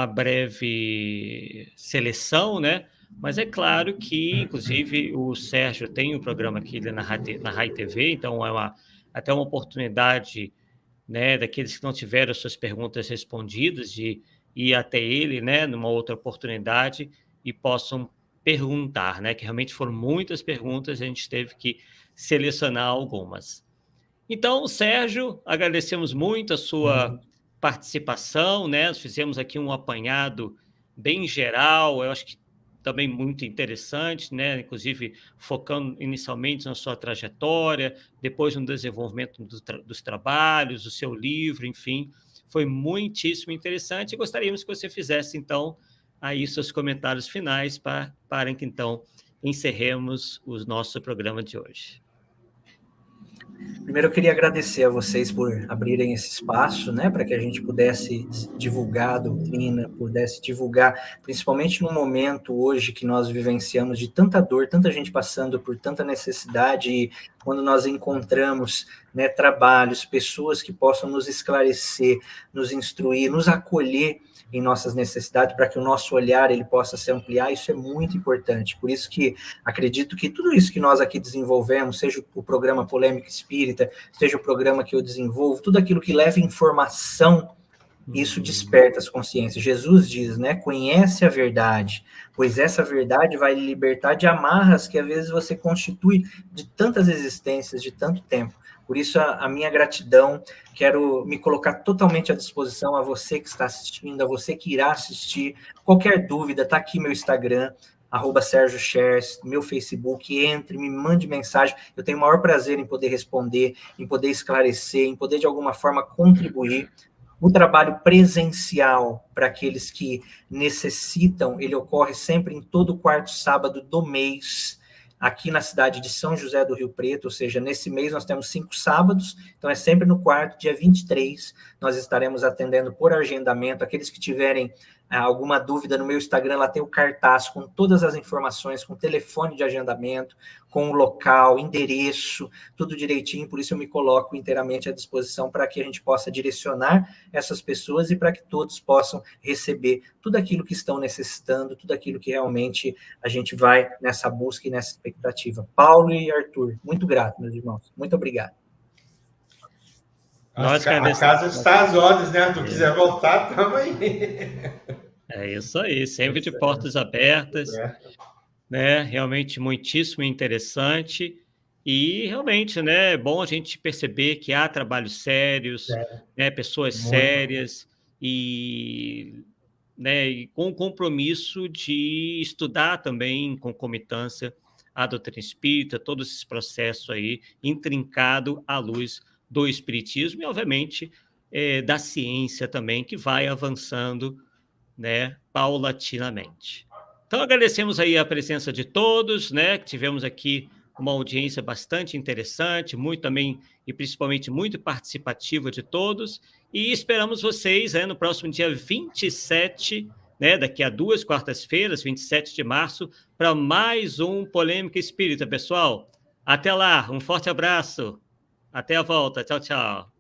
breve seleção, né? Mas é claro que, inclusive, o Sérgio tem um programa aqui na Rai TV, então até uma oportunidade, né, daqueles que não tiveram as suas perguntas respondidas, de ir até ele, né, numa outra oportunidade e possam perguntar, né? Que realmente foram muitas perguntas, a gente teve que selecionar algumas. Então, Sérgio, agradecemos muito a sua participação, né? Nós fizemos aqui um apanhado bem geral, eu acho que também muito interessante, né? Inclusive focando inicialmente na sua trajetória, depois no desenvolvimento dos trabalhos, do seu livro, enfim, foi muitíssimo interessante e gostaríamos que você fizesse, então, aí seus comentários finais para que, então, encerremos o nosso programa de hoje. Primeiro, eu queria agradecer a vocês por abrirem esse espaço, né, para que a gente pudesse divulgar a doutrina, pudesse divulgar, principalmente no momento hoje que nós vivenciamos de tanta dor, tanta gente passando por tanta necessidade, e quando nós encontramos, né, trabalhos, pessoas que possam nos esclarecer, nos instruir, nos acolher em nossas necessidades, para que o nosso olhar ele possa se ampliar, isso é muito importante. Por isso que acredito que tudo isso que nós aqui desenvolvemos, seja o programa Polêmica Espírita, seja o programa que eu desenvolvo, tudo aquilo que leva informação, isso desperta as consciências. Jesus diz, né, conhece a verdade, pois essa verdade vai lhe libertar de amarras que às vezes você constitui de tantas existências, de tanto tempo. Por isso, a minha gratidão, quero me colocar totalmente à disposição a você que está assistindo, a você que irá assistir. Qualquer dúvida, está aqui meu Instagram, @SérgioShares, meu Facebook, entre, me mande mensagem. Eu tenho o maior prazer em poder responder, em poder esclarecer, em poder, de alguma forma, contribuir. O trabalho presencial para aqueles que necessitam, ele ocorre sempre em todo quarto sábado do mês, aqui na cidade de São José do Rio Preto, ou seja, nesse mês nós temos 5 sábados, então é sempre no quarto, dia 23, nós estaremos atendendo por agendamento. Aqueles que tiverem alguma dúvida, no meu Instagram, lá tem o cartaz com todas as informações, com telefone de agendamento, com o local, endereço, tudo direitinho, por isso eu me coloco inteiramente à disposição para que a gente possa direcionar essas pessoas e para que todos possam receber tudo aquilo que estão necessitando, tudo aquilo que realmente a gente vai nessa busca e nessa expectativa. Paulo e Arthur, muito grato, meus irmãos. Muito obrigado. A casa está às ordens, né? Se tu quiser voltar, estamos aí. É isso aí, sempre de portas abertas, né? Realmente muitíssimo interessante. E realmente, né, é bom a gente perceber que há trabalhos sérios, né, pessoas sérias e, né, e com compromisso de estudar também em concomitância a doutrina espírita, todo esse processo aí intrincado à luz do espiritismo e, obviamente, da ciência também, que vai avançando, né, paulatinamente. Então, agradecemos aí a presença de todos, né? Tivemos aqui uma audiência bastante interessante, muito também, e principalmente muito participativa de todos, e esperamos vocês no próximo dia 27, né, daqui a 2 quartas-feiras, 27 de março, para mais um Polêmica Espírita, pessoal. Até lá, um forte abraço, até a volta, tchau, tchau.